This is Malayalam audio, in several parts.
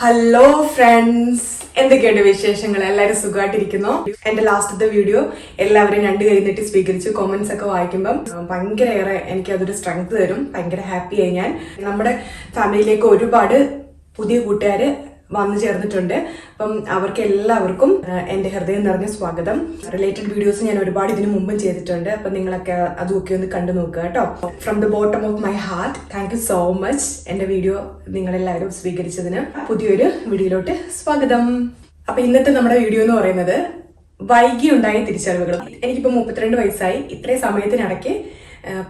ഹലോ ഫ്രണ്ട്സ്, എന്തൊക്കെയുണ്ട് വിശേഷങ്ങൾ? എല്ലാവരും സുഖമായിട്ടിരിക്കുന്നു. എന്റെ ലാസ്റ്റത്തെ വീഡിയോ എല്ലാവരും രണ്ട് കൈ നീട്ടി സ്വീകരിച്ചു. കോമന്റ്സ് ഒക്കെ വായിക്കുമ്പം ഭയങ്കര ഏറെ എനിക്ക് അതൊരു സ്ട്രെങ്ത് തരും. ഭയങ്കര ഹാപ്പിയായി ഞാൻ. നമ്മുടെ ഫാമിലിയിലേക്ക് ഒരുപാട് പുതിയ കൂട്ടുകാര് വന്നു ചേർന്നിട്ടുണ്ട്. അപ്പം അവർക്ക് എല്ലാവർക്കും എന്റെ ഹൃദയം നിറഞ്ഞ സ്വാഗതം. റിലേറ്റഡ് വീഡിയോസ് ഞാൻ ഒരുപാട് ഇതിനു മുമ്പും ചെയ്തിട്ടുണ്ട്. അപ്പൊ നിങ്ങളൊക്കെ അതൊക്കെ ഒന്ന് കണ്ടു നോക്കുക കേട്ടോ. From the bottom of my heart thank you so much എന്റെ വീഡിയോ നിങ്ങളെല്ലാവരും സ്വീകരിച്ചതിന്. പുതിയൊരു വീഡിയോയിലോട്ട് സ്വാഗതം. അപ്പൊ ഇന്നത്തെ നമ്മുടെ വീഡിയോ എന്ന് പറയുന്നത് വൈകിയുണ്ടായ തിരിച്ചറിവുകൾ. എനിക്കിപ്പോ 32 വയസ്സായി. ഇത്രയും സമയത്തിനിടയ്ക്ക്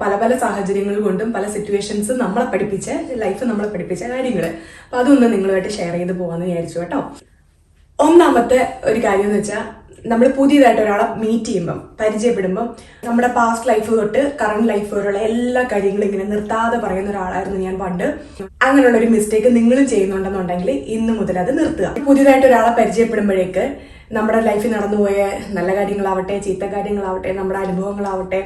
പല പല സാഹചര്യങ്ങൾ കൊണ്ടും പല സിറ്റുവേഷൻസ് നമ്മളെ പഠിപ്പിച്ച ലൈഫ് നമ്മളെ പഠിപ്പിച്ച കാര്യങ്ങൾ. അപ്പൊ അതൊന്ന് നിങ്ങളുമായിട്ട് ഷെയർ ചെയ്ത് പോകാമെന്ന് വിചാരിച്ചു കേട്ടോ. ഒന്നാമത്തെ ഒരു കാര്യം എന്ന് വെച്ചാൽ, നമ്മൾ പുതിയതായിട്ട് ഒരാളെ മീറ്റ് ചെയ്യുമ്പം, പരിചയപ്പെടുമ്പം നമ്മുടെ പാസ്റ്റ് ലൈഫ് തൊട്ട് കറണ്ട് ലൈഫ് വരെയുള്ള എല്ലാ കാര്യങ്ങളും ഇങ്ങനെ നിർത്താതെ പറയുന്ന ഒരാളായിരുന്നു ഞാൻ പണ്ട്. അങ്ങനെയുള്ള ഒരു മിസ്റ്റേക്ക് നിങ്ങളും ചെയ്യുന്നുണ്ടെന്നുണ്ടെങ്കിൽ ഇന്ന് മുതൽ അത് നിർത്തുക. പുതിയതായിട്ട് ഒരാളെ പരിചയപ്പെടുമ്പോഴേക്ക് നമ്മുടെ ലൈഫിൽ നടന്നുപോയ നല്ല കാര്യങ്ങളാവട്ടെ, ചീത്ത കാര്യങ്ങളാവട്ടെ, നമ്മുടെ അനുഭവങ്ങളാവട്ടെ,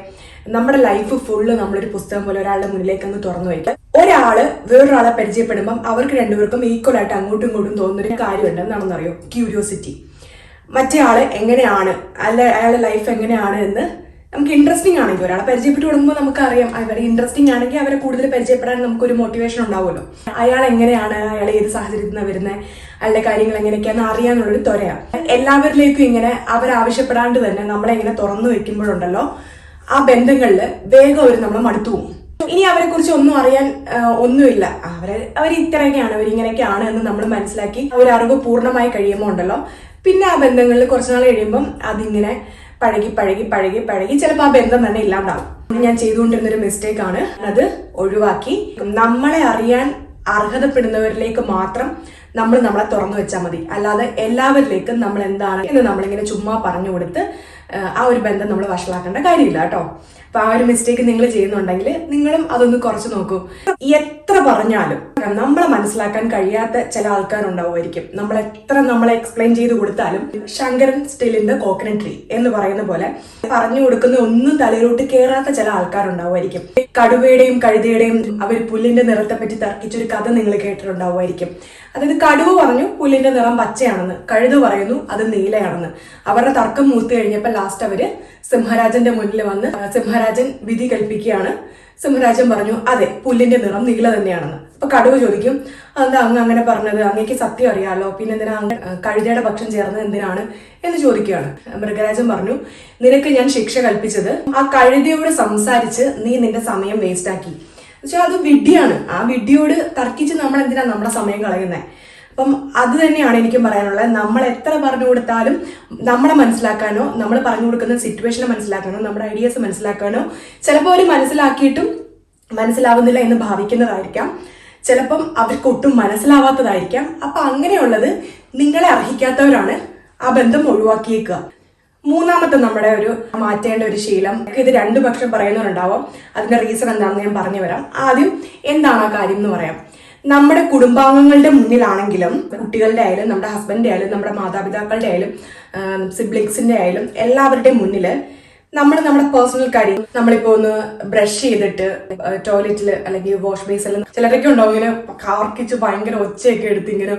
നമ്മുടെ ലൈഫ് ഫുള്ള് നമ്മളൊരു പുസ്തകം പോലെ ഒരാളുടെ മുന്നിലേക്ക് അങ്ങ് തുറന്നു വയ്ക്കുക. ഒരാള് വേറൊരാളെ പരിചയപ്പെടുമ്പം അവർക്ക് രണ്ടുപേർക്കും ഈക്വൽ ആയിട്ട് അങ്ങോട്ടും ഇങ്ങോട്ടും തോന്നുന്നൊരു കാര്യമുണ്ട്. എന്താണെന്നറിയോ? ക്യൂരിയോസിറ്റി. മറ്റേ ആള് എങ്ങനെയാണ്, അല്ല അയാളുടെ ലൈഫ് എങ്ങനെയാണ് എന്ന് നമുക്ക് ഇൻട്രസ്റ്റിംഗ് ആണെങ്കിൽ, ഒരാളെ പരിചയപ്പെട്ട് തുടങ്ങുമ്പോൾ നമുക്കറിയാം അവരെ ഇൻട്രസ്റ്റിംഗ് ആണെങ്കിൽ അവരെ കൂടുതൽ പരിചയപ്പെടാൻ നമുക്കൊരു മോട്ടിവേഷൻ ഉണ്ടാവുമല്ലോ. അയാൾ എങ്ങനെയാണ്, അയാൾ ഏത് സാഹചര്യത്തിൽ നിന്നാണ് വരുന്നത്, അയാളുടെ കാര്യങ്ങൾ എങ്ങനെയൊക്കെയാണെന്ന് അറിയാനുള്ളൊരു ത്വരയാണ്. എല്ലാവരിലേക്കും ഇങ്ങനെ അവരാവശ്യപ്പെടാണ്ട് തന്നെ നമ്മളെ ഇങ്ങനെ തുറന്നു വെക്കുമ്പോഴുണ്ടല്ലോ, ആ ബന്ധങ്ങളിൽ വേഗം അവർ നമ്മളെ മടുത്തു പോകും. ഇനി അവരെ കുറിച്ച് ഒന്നും അറിയാൻ ഒന്നുമില്ല, അവർ ഇത്രയൊക്കെയാണ്, അവരിങ്ങനെയൊക്കെയാണ് എന്ന് നമ്മൾ മനസ്സിലാക്കി ഒരു അറിവ് പൂർണ്ണമായി കഴിയുമ്പോൾ ഉണ്ടല്ലോ, പിന്നെ ആ ബന്ധങ്ങളിൽ കുറച്ചുനാൾ കഴിയുമ്പം അതിങ്ങനെ പഴകി പഴകി പഴകി പഴകി ചിലപ്പോൾ ആ ബന്ധം തന്നെ ഇല്ലാണ്ടാവും. ഞാൻ ചെയ്തുകൊണ്ടിരുന്നൊരു മിസ്റ്റേക്ക് ആണ്. അത് ഒഴിവാക്കി നമ്മളെ അറിയാൻ അർഹതപ്പെടുന്നവരിലേക്ക് മാത്രം നമ്മളെ തുറന്നു വെച്ചാൽ മതി. അല്ലാതെ എല്ലാവരിലേക്കും നമ്മൾ എന്താണ് എന്ന് നമ്മളിങ്ങനെ ചുമ്മാ പറഞ്ഞു കൊടുത്ത് ആ ഒരു ബന്ധം നമ്മൾ വഷളാക്കേണ്ട കാര്യമില്ല കേട്ടോ. അപ്പൊ ആ ഒരു മിസ്റ്റേക്ക് നിങ്ങൾ ചെയ്യുന്നുണ്ടെങ്കിൽ നിങ്ങളും അതൊന്ന് കുറച്ച് നോക്കൂ. എത്ര പറഞ്ഞാലും നമ്മളെ മനസ്സിലാക്കാൻ കഴിയാത്ത ചില ആൾക്കാരുണ്ടാവുമായിരിക്കും. നമ്മളെ എക്സ്പ്ലെയിൻ ചെയ്ത് കൊടുത്താലും Shankaran still in the coconut tree എന്ന് പറയുന്ന പോലെ പറഞ്ഞു കൊടുക്കുന്ന ഒന്നും തലയിലോട്ട് കയറാത്ത ചില ആൾക്കാരുണ്ടാവുമായിരിക്കും. കടുവയുടെയും കഴുതയുടെയും അവർ പുല്ലിന്റെ നിറത്തെ പറ്റി തർക്കിച്ചൊരു കഥ നിങ്ങൾ കേട്ടിട്ടുണ്ടാവുമായിരിക്കും. അതായത് കടുവ പറഞ്ഞു പുല്ലിന്റെ നിറം പച്ചയാണെന്ന്, കഴുത പറയുന്നു അത് നീലയാണെന്ന്. അവരുടെ തർക്കം മൂത്ത് കഴിഞ്ഞപ്പോൾ ലാസ്റ്റ് അവര് സിംഹരാജന്റെ മുന്നിൽ വന്ന് സിംഹരാജൻ വിധി കൽപ്പിക്കുകയാണ്. സിംഹരാജൻ പറഞ്ഞു അതെ, പുല്ലിന്റെ നിറം നീല തന്നെയാണെന്ന്. അപ്പൊ കടുവ ചോദിക്കും, അതെന്താ അങ്ങ് അങ്ങനെ പറഞ്ഞത്, അങ്ങേക്ക് സത്യം അറിയാലോ, പിന്നെ എന്തിനാ കഴുതയുടെ പക്ഷം ചേർന്നത് എന്തിനാണ് എന്ന് ചോദിക്കുകയാണ്. മൃഗരാജൻ പറഞ്ഞു, നിനക്ക് ഞാൻ ശിക്ഷ കൽപ്പിച്ചത് ആ കഴുതയോട് സംസാരിച്ച് നീ നിന്റെ സമയം വേസ്റ്റ് ആക്കി. പക്ഷെ അത് വിഡ്ഢിയാണ്. ആ വിഡ്ഢിയോട് തർക്കിച്ച് നമ്മൾ എന്തിനാ നമ്മുടെ സമയം കളയുന്നത്? അപ്പം അത് തന്നെയാണ് എനിക്കും പറയാനുള്ളത്. നമ്മൾ എത്ര പറഞ്ഞു കൊടുത്താലും നമ്മളെ മനസ്സിലാക്കാനോ, നമ്മൾ പറഞ്ഞു കൊടുക്കുന്ന സിറ്റുവേഷനെ മനസ്സിലാക്കാനോ, നമ്മുടെ ഐഡിയാസ് മനസ്സിലാക്കാനോ ചിലപ്പോൾ അവർ മനസ്സിലാക്കിയിട്ടും മനസ്സിലാവുന്നില്ല എന്ന് ഭാവിക്കുന്നതായിരിക്കാം. ചിലപ്പം അവർക്ക് ഒട്ടും മനസ്സിലാവാത്തതായിരിക്കാം. അപ്പൊ അങ്ങനെയുള്ളത് നിങ്ങളെ അർഹിക്കാത്തവരാണ്. ആ ബന്ധം ഒഴിവാക്കിയേക്കുക. മൂന്നാമത്തെ നമ്മുടെ ഒരു മാറ്റേണ്ട ഒരു ശീലം, ഇത് രണ്ടു പക്ഷം പറയുന്നവരുണ്ടാവും. അതിന്റെ റീസൺ എന്താണെന്ന് ഞാൻ പറഞ്ഞു വരാം. ആദ്യം എന്താണ് ആ കാര്യം എന്ന് പറയാം. നമ്മുടെ കുടുംബാംഗങ്ങളുടെ മുന്നിലാണെങ്കിലും, കുട്ടികളുടെ ആയാലും, നമ്മുടെ ഹസ്ബൻഡിന്റെ ആയാലും, നമ്മുടെ മാതാപിതാക്കളുടെ ആയാലും, സിബ്ലിങ്സിന്റെ ആയാലും എല്ലാവരുടെയും മുന്നില് നമ്മുടെ പേഴ്സണൽ കാര്യം, നമ്മളിപ്പോ ഒന്ന് ബ്രഷ് ചെയ്തിട്ട് ടോയ്ലറ്റിൽ അല്ലെങ്കിൽ വാഷ് ബേസിൽ ചിലരൊക്കെ ഉണ്ടാവും ഇങ്ങനെ കാർക്കിച്ച് ഭയങ്കര ഒച്ചയൊക്കെ എടുത്ത് ഇങ്ങനെ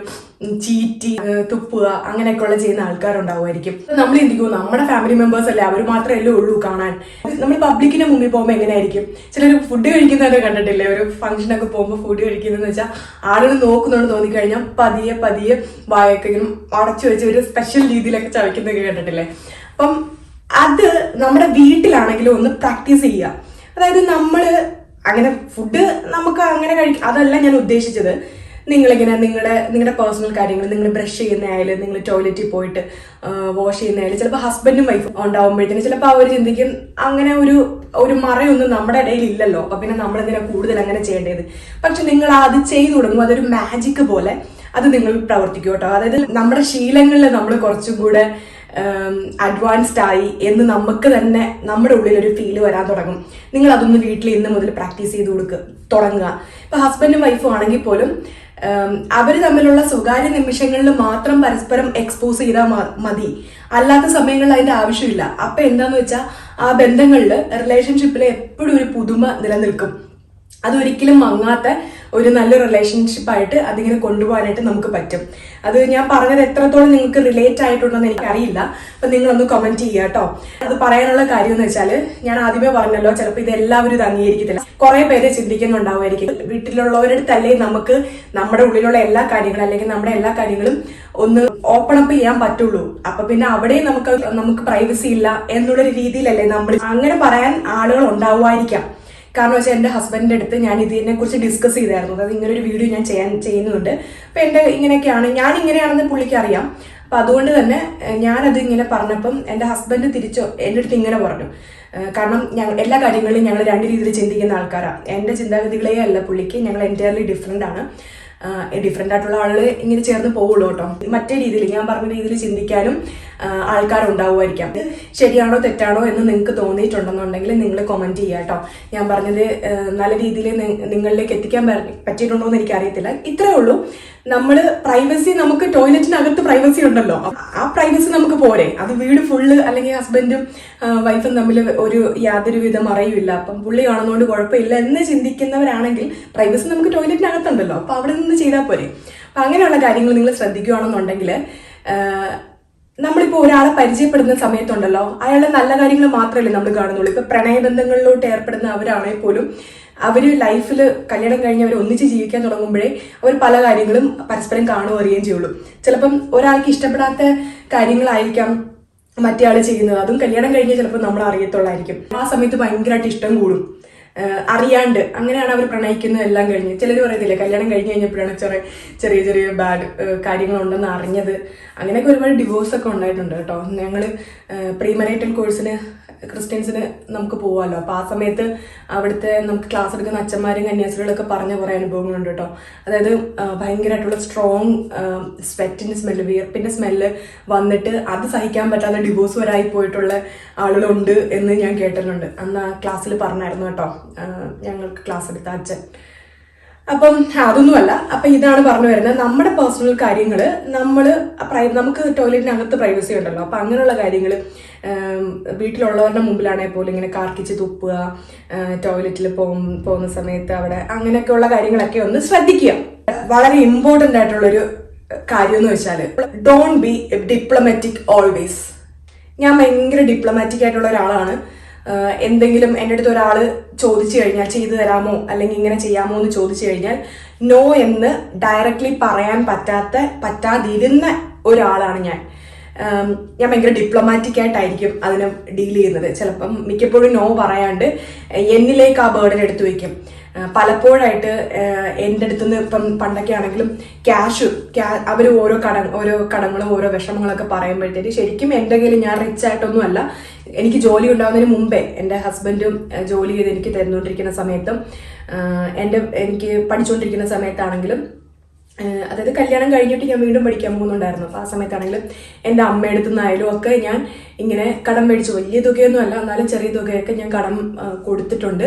ചീറ്റി തുപ്പുക, അങ്ങനെയൊക്കെയുള്ള ചെയ്യുന്ന ആൾക്കാരുണ്ടാവുമായിരിക്കും. നമ്മൾ ചിന്തിക്കും നമ്മുടെ ഫാമിലി മെമ്പേഴ്സ് അല്ലേ, അവർ മാത്രമല്ലേ ഉള്ളൂ കാണാൻ. നമ്മൾ പബ്ലിക്കിന്റെ മുമ്പിൽ പോകുമ്പോൾ എങ്ങനെയായിരിക്കും? ചിലർ ഫുഡ് കഴിക്കുന്നതൊക്കെ കണ്ടിട്ടില്ലേ? ഒരു ഫംഗ്ഷനൊക്കെ പോകുമ്പോൾ ഫുഡ് കഴിക്കുന്നതെന്ന് വെച്ചാൽ ആളുകൾ നോക്കുന്നുണ്ട് തോന്നിക്കഴിഞ്ഞാൽ പതിയെ പതിയെ വായൊക്കെ ഇങ്ങനെ അടച്ചു വെച്ച് ഒരു സ്പെഷ്യൽ രീതിയിലൊക്കെ ചവയ്ക്കുന്നതൊക്കെ കണ്ടിട്ടില്ലേ? അപ്പം അത് നമ്മുടെ വീട്ടിലാണെങ്കിലും ഒന്ന് പ്രാക്ടീസ് ചെയ്യുക. അതായത് നമ്മള് അങ്ങനെ ഫുഡ് നമുക്ക് അങ്ങനെ കഴിക്കും, അതല്ല ഞാൻ ഉദ്ദേശിച്ചത്. നിങ്ങളിങ്ങനെ നിങ്ങളുടെ പേഴ്സണൽ കാര്യങ്ങൾ, നിങ്ങൾ ബ്രഷ് ചെയ്യുന്നതായാലും, നിങ്ങൾ ടോയ്ലറ്റിൽ പോയിട്ട് വാഷ് ചെയ്യുന്നതായാലും, ചിലപ്പോൾ ഹസ്ബൻഡും വൈഫും ഉണ്ടാവുമ്പോഴത്തേന് ചിലപ്പോൾ അവർ ചിന്തിക്കും അങ്ങനെ ഒരു മറയൊന്നും നമ്മുടെ ഇടയിൽ ഇല്ലല്ലോ, അപ്പൊ പിന്നെ നമ്മളെന്തിനാ കൂടുതൽ അങ്ങനെ ചെയ്യേണ്ടത്. പക്ഷെ നിങ്ങൾ അത് ചെയ്തു തുടങ്ങും, അതൊരു മാജിക് പോലെ അത് നിങ്ങൾ പ്രവർത്തിക്കും കേട്ടോ. അതായത് നമ്മുടെ ശീലങ്ങളിൽ നമ്മൾ കുറച്ചും കൂടെ അഡ്വാൻസ്ഡ് ആയി എന്ന് നമുക്ക് തന്നെ നമ്മുടെ ഉള്ളിൽ ഒരു ഫീല് വരാൻ തുടങ്ങും. നിങ്ങൾ അതൊന്ന് വീട്ടിൽ ഇന്ന് മുതൽ പ്രാക്ടീസ് ചെയ്ത് തുടങ്ങുക. ഇപ്പൊ ഹസ്ബൻഡും വൈഫും ആണെങ്കിൽ പോലും അവർ തമ്മിലുള്ള സ്വകാര്യ നിമിഷങ്ങളിൽ മാത്രം പരസ്പരം എക്സ്പോസ് ചെയ്താൽ മതി. അല്ലാത്ത സമയങ്ങളിൽ അതിന്റെ ആവശ്യമില്ല. അപ്പൊ എന്താന്ന് വെച്ചാൽ ആ ബന്ധങ്ങളിൽ, റിലേഷൻഷിപ്പിൽ എപ്പോഴും ഒരു പുതുമ നിലനിൽക്കും. അതൊരിക്കലും മങ്ങാത്ത ഒരു നല്ല റിലേഷൻഷിപ്പായിട്ട് അതിങ്ങനെ കൊണ്ടുപോകാനായിട്ട് നമുക്ക് പറ്റും. അത് ഞാൻ പറഞ്ഞത് എത്രത്തോളം നിങ്ങൾക്ക് റിലേറ്റ് ആയിട്ടുണ്ടെന്ന് എനിക്കറിയില്ല. അപ്പൊ നിങ്ങളൊന്ന് കമന്റ് ചെയ്യുക കേട്ടോ. അത് പറയാനുള്ള കാര്യം എന്ന് വെച്ചാൽ, ഞാൻ ആദ്യമേ പറഞ്ഞല്ലോ, ചിലപ്പോൾ ഇത് എല്ലാവരും ഇത് അംഗീകരിക്കത്തില്ല. കുറെ പേര് ചിന്തിക്കുന്നുണ്ടാവുമായിരിക്കും, വീട്ടിലുള്ളവരുടെ അടുത്തല്ലേ നമുക്ക് നമ്മുടെ ഉള്ളിലുള്ള എല്ലാ കാര്യങ്ങളും അല്ലെങ്കിൽ നമ്മുടെ എല്ലാ കാര്യങ്ങളും ഒന്ന് ഓപ്പൺ അപ്പ് ചെയ്യാൻ പറ്റുള്ളൂ. അപ്പൊ പിന്നെ അവിടെയും നമുക്ക് പ്രൈവസി ഇല്ല എന്നുള്ളൊരു രീതിയിലല്ലേ നമ്മൾ അങ്ങനെ പറയാൻ ആളുകൾ ഉണ്ടാവുമായിരിക്കാം. കാരണം വെച്ചാൽ എൻ്റെ ഹസ്ബൻഡിന്റെ അടുത്ത് ഞാൻ ഇതിനെ കുറിച്ച് ഡിസ്കസ് ചെയ്തായിരുന്നു. അതായത് ഇങ്ങനെ ഒരു വീഡിയോ ഞാൻ ചെയ്യുന്നുണ്ട്, അപ്പൊ എൻ്റെ ഇങ്ങനെയൊക്കെയാണ്, ഞാൻ ഇങ്ങനെയാണെന്ന് പുള്ളിക്ക് അറിയാം. അപ്പൊ അതുകൊണ്ട് തന്നെ ഞാനത് ഇങ്ങനെ പറഞ്ഞപ്പം എൻ്റെ ഹസ്ബൻഡ് തിരിച്ചോ എൻ്റെ അടുത്ത് ഇങ്ങനെ പറഞ്ഞു. കാരണം എല്ലാ കാര്യങ്ങളിലും ഞങ്ങൾ രണ്ട് രീതിയിൽ ചിന്തിക്കുന്ന ആൾക്കാരാണ്. എൻ്റെ ചിന്താഗതികളേ അല്ല പുള്ളിക്ക്, ഞങ്ങൾ എൻറ്റയർലി ഡിഫറെൻ്റ് ആണ്. ഡിഫറെൻ്റ് ആയിട്ടുള്ള ആളുകൾ ഇങ്ങനെ ചേർന്ന് പോകുള്ളൂ കേട്ടോ. മറ്റേ രീതിയിൽ ഞാൻ പറഞ്ഞ രീതിയിൽ ചിന്തിക്കാനും ആൾക്കാരുണ്ടാവുമായിരിക്കാം. ശരിയാണോ തെറ്റാണോ എന്ന് നിങ്ങൾക്ക് തോന്നിയിട്ടുണ്ടെന്നുണ്ടെങ്കിൽ നിങ്ങൾ കമന്റ് ചെയ്യുക കേട്ടോ. ഞാൻ പറഞ്ഞത് നല്ല രീതിയിൽ നിങ്ങളിലേക്ക് എത്തിക്കാൻ പറ്റിയിട്ടുണ്ടോ എന്ന് എനിക്കറിയത്തില്ല. ഇത്രേ ഉള്ളൂ. നമ്മള് പ്രൈവസി, നമുക്ക് ടോയ്ലറ്റിനകത്ത് പ്രൈവസി ഉണ്ടല്ലോ, ആ പ്രൈവസി നമുക്ക് പോരെ. അത് വീട് ഫുള്ള് അല്ലെങ്കിൽ ഹസ്ബൻഡും വൈഫും തമ്മിൽ യാതൊരു വിധം അറിയില്ല, അപ്പം പുള്ളി കാണുന്നതുകൊണ്ട് കുഴപ്പമില്ല എന്ന് ചിന്തിക്കുന്നവരാണെങ്കിൽ പ്രൈവസി നമുക്ക് ടോയ്ലറ്റിനകത്തുണ്ടല്ലോ, അപ്പൊ അവിടെ നിന്ന് ചെയ്താൽ പോരെ. അപ്പൊ അങ്ങനെയുള്ള കാര്യങ്ങൾ നിങ്ങൾ ശ്രദ്ധിക്കുകയാണെന്നുണ്ടെങ്കിൽ, നമ്മളിപ്പോൾ ഒരാളെ പരിചയപ്പെടുന്ന സമയത്തുണ്ടല്ലോ, അയാളുടെ നല്ല കാര്യങ്ങൾ മാത്രമല്ലേ നമ്മൾ കാണുന്നുള്ളൂ. ഇപ്പൊ പ്രണയബന്ധങ്ങളിലോട്ട് ഏർപ്പെടുന്ന അവരാണെങ്കിൽ പോലും അവര് ലൈഫിൽ കല്യാണം കഴിഞ്ഞ് അവർ ഒന്നിച്ച് ജീവിക്കാൻ തുടങ്ങുമ്പോഴേ അവർ പല കാര്യങ്ങളും പരസ്പരം കാണുകയും അറിയുകയും ചെയ്യുള്ളൂ. ചിലപ്പം ഒരാൾക്ക് ഇഷ്ടപ്പെടാത്ത കാര്യങ്ങളായിരിക്കാം മറ്റേ ആൾ ചെയ്യുന്നത്, അതും കല്യാണം കഴിഞ്ഞ് ചിലപ്പോൾ നമ്മൾ അറിയത്തുള്ളായിരിക്കും. ആ സമയത്ത് ഭയങ്കരമായിട്ട് ഇഷ്ടം കൂടും അറിയാണ്ട്. അങ്ങനെയാണ് അവർ പ്രണയിക്കുന്നത് എല്ലാം കഴിഞ്ഞ്. ചിലർ പറയത്തില്ലേ, കല്യാണം കഴിഞ്ഞ് കഴിഞ്ഞപ്പോഴാണ് ചെറിയ ചെറിയ ബാഡ് കാര്യങ്ങളുണ്ടെന്ന് അറിഞ്ഞത്. അങ്ങനെയൊക്കെ ഒരുപാട് ഡിവോഴ്സ് ഒക്കെ ഉണ്ടായിട്ടുണ്ട് കേട്ടോ. ഞങ്ങൾ പ്രീമനൈറ്റൽ കോഴ്സിന് ക്രിസ്ത്യൻസിന് നമുക്ക് പോകാമല്ലോ, അപ്പോൾ ആ സമയത്ത് അവിടുത്തെ നമുക്ക് ക്ലാസ് എടുക്കുന്ന അച്ഛന്മാരും കന്യാസ്ത്രീകളൊക്കെ പറഞ്ഞ കുറേ അനുഭവങ്ങളുണ്ട് കേട്ടോ. അതായത് ഭയങ്കരമായിട്ടുള്ള സ്ട്രോങ് സ്വെറ്റിൻ്റെ സ്മെല്ല്, വിയർപ്പിൻ്റെ സ്മെല്ല് വന്നിട്ട് അത് സഹിക്കാൻ പറ്റാതെ ഡിവോഴ്സ് വരായി പോയിട്ടുള്ള ആളുകളുണ്ട് എന്ന് ഞാൻ കേട്ടിട്ടുണ്ട്. അന്ന് ആ ക്ലാസ്സിൽ പറഞ്ഞായിരുന്നു കേട്ടോ, ഞങ്ങൾക്ക് ക്ലാസ് എടുത്ത അച്ഛൻ. അപ്പം അതൊന്നുമല്ല. അപ്പൊ ഇതാണ് പറഞ്ഞു വരുന്നത്, നമ്മുടെ പേഴ്സണൽ കാര്യങ്ങൾ നമുക്ക് ടോയ്ലറ്റിനകത്ത് പ്രൈവസി ഉണ്ടല്ലോ, അപ്പൊ അങ്ങനെയുള്ള കാര്യങ്ങൾ വീട്ടിലുള്ളവരുടെ മുമ്പിലാണെങ്കിൽ പോലും ഇങ്ങനെ കാർക്കിച്ച് തുപ്പുക, ടോയ്ലറ്റിൽ പോകുന്ന സമയത്ത് അവിടെ അങ്ങനെയൊക്കെയുള്ള കാര്യങ്ങളൊക്കെ ഒന്ന് ശ്രദ്ധിക്കുക. വളരെ ഇമ്പോർട്ടൻ്റ് ആയിട്ടുള്ളൊരു കാര്യം എന്ന് വെച്ചാൽ, ഡോണ്ട് ബി ഡിപ്ലോമാറ്റിക് ഓൾവേസ്. ഞാൻ ഭയങ്കര ഡിപ്ലോമാറ്റിക് ആയിട്ടുള്ള ഒരാളാണ്. എന്തെങ്കിലും എൻ്റെ അടുത്ത് ഒരാൾ ചോദിച്ചു കഴിഞ്ഞാൽ ചെയ്തു തരാമോ അല്ലെങ്കിൽ ഇങ്ങനെ ചെയ്യാമോ എന്ന് ചോദിച്ചു കഴിഞ്ഞാൽ നോ എന്ന് ഡയറക്റ്റ്ലി പറയാൻ പറ്റാതിരുന്ന ഒരാളാണ് ഞാൻ. ഭയങ്കര ഡിപ്ലോമാറ്റിക് ആയിട്ടായിരിക്കും അതിനെ ഡീൽ ചെയ്യുന്നത്. ചിലപ്പം മിക്കപ്പോഴും നോ പറയാണ്ട് എന്നിലേക്ക് ആ ബേർഡൻ എടുത്തു വയ്ക്കും. പലപ്പോഴായിട്ട് എൻ്റെ അടുത്തുനിന്ന് ഇപ്പം പണ്ടൊക്കെ ആണെങ്കിലും അവർ ഓരോ കടങ്ങളും ഓരോ വിഷമങ്ങളൊക്കെ പറയുമ്പോഴത്തേക്ക് ശരിക്കും എൻ്റെ കയ്യിൽ, ഞാൻ റിച്ച് ആയിട്ടൊന്നും അല്ല, എനിക്ക് ജോലി ഉണ്ടാകുന്നതിന് മുമ്പേ എൻ്റെ ഹസ്ബൻഡും ജോലി ചെയ്ത് എനിക്ക് തരുന്നുകൊണ്ടിരിക്കുന്ന സമയത്തും എനിക്ക് പഠിച്ചുകൊണ്ടിരിക്കുന്ന സമയത്താണെങ്കിലും, അതായത് കല്യാണം കഴിഞ്ഞിട്ട് ഞാൻ വീണ്ടും പഠിക്കാൻ പോകുന്നുണ്ടായിരുന്നു. അപ്പോൾ ആ സമയത്താണെങ്കിലും എൻ്റെ അമ്മയുടെ നിന്നായാലും ഒക്കെ ഞാൻ ഇങ്ങനെ കടം മേടിച്ചു. വലിയ തുകയൊന്നും അല്ല, എന്നാലും ചെറിയ തുകയൊക്കെ ഞാൻ കടം കൊടുത്തിട്ടുണ്ട്.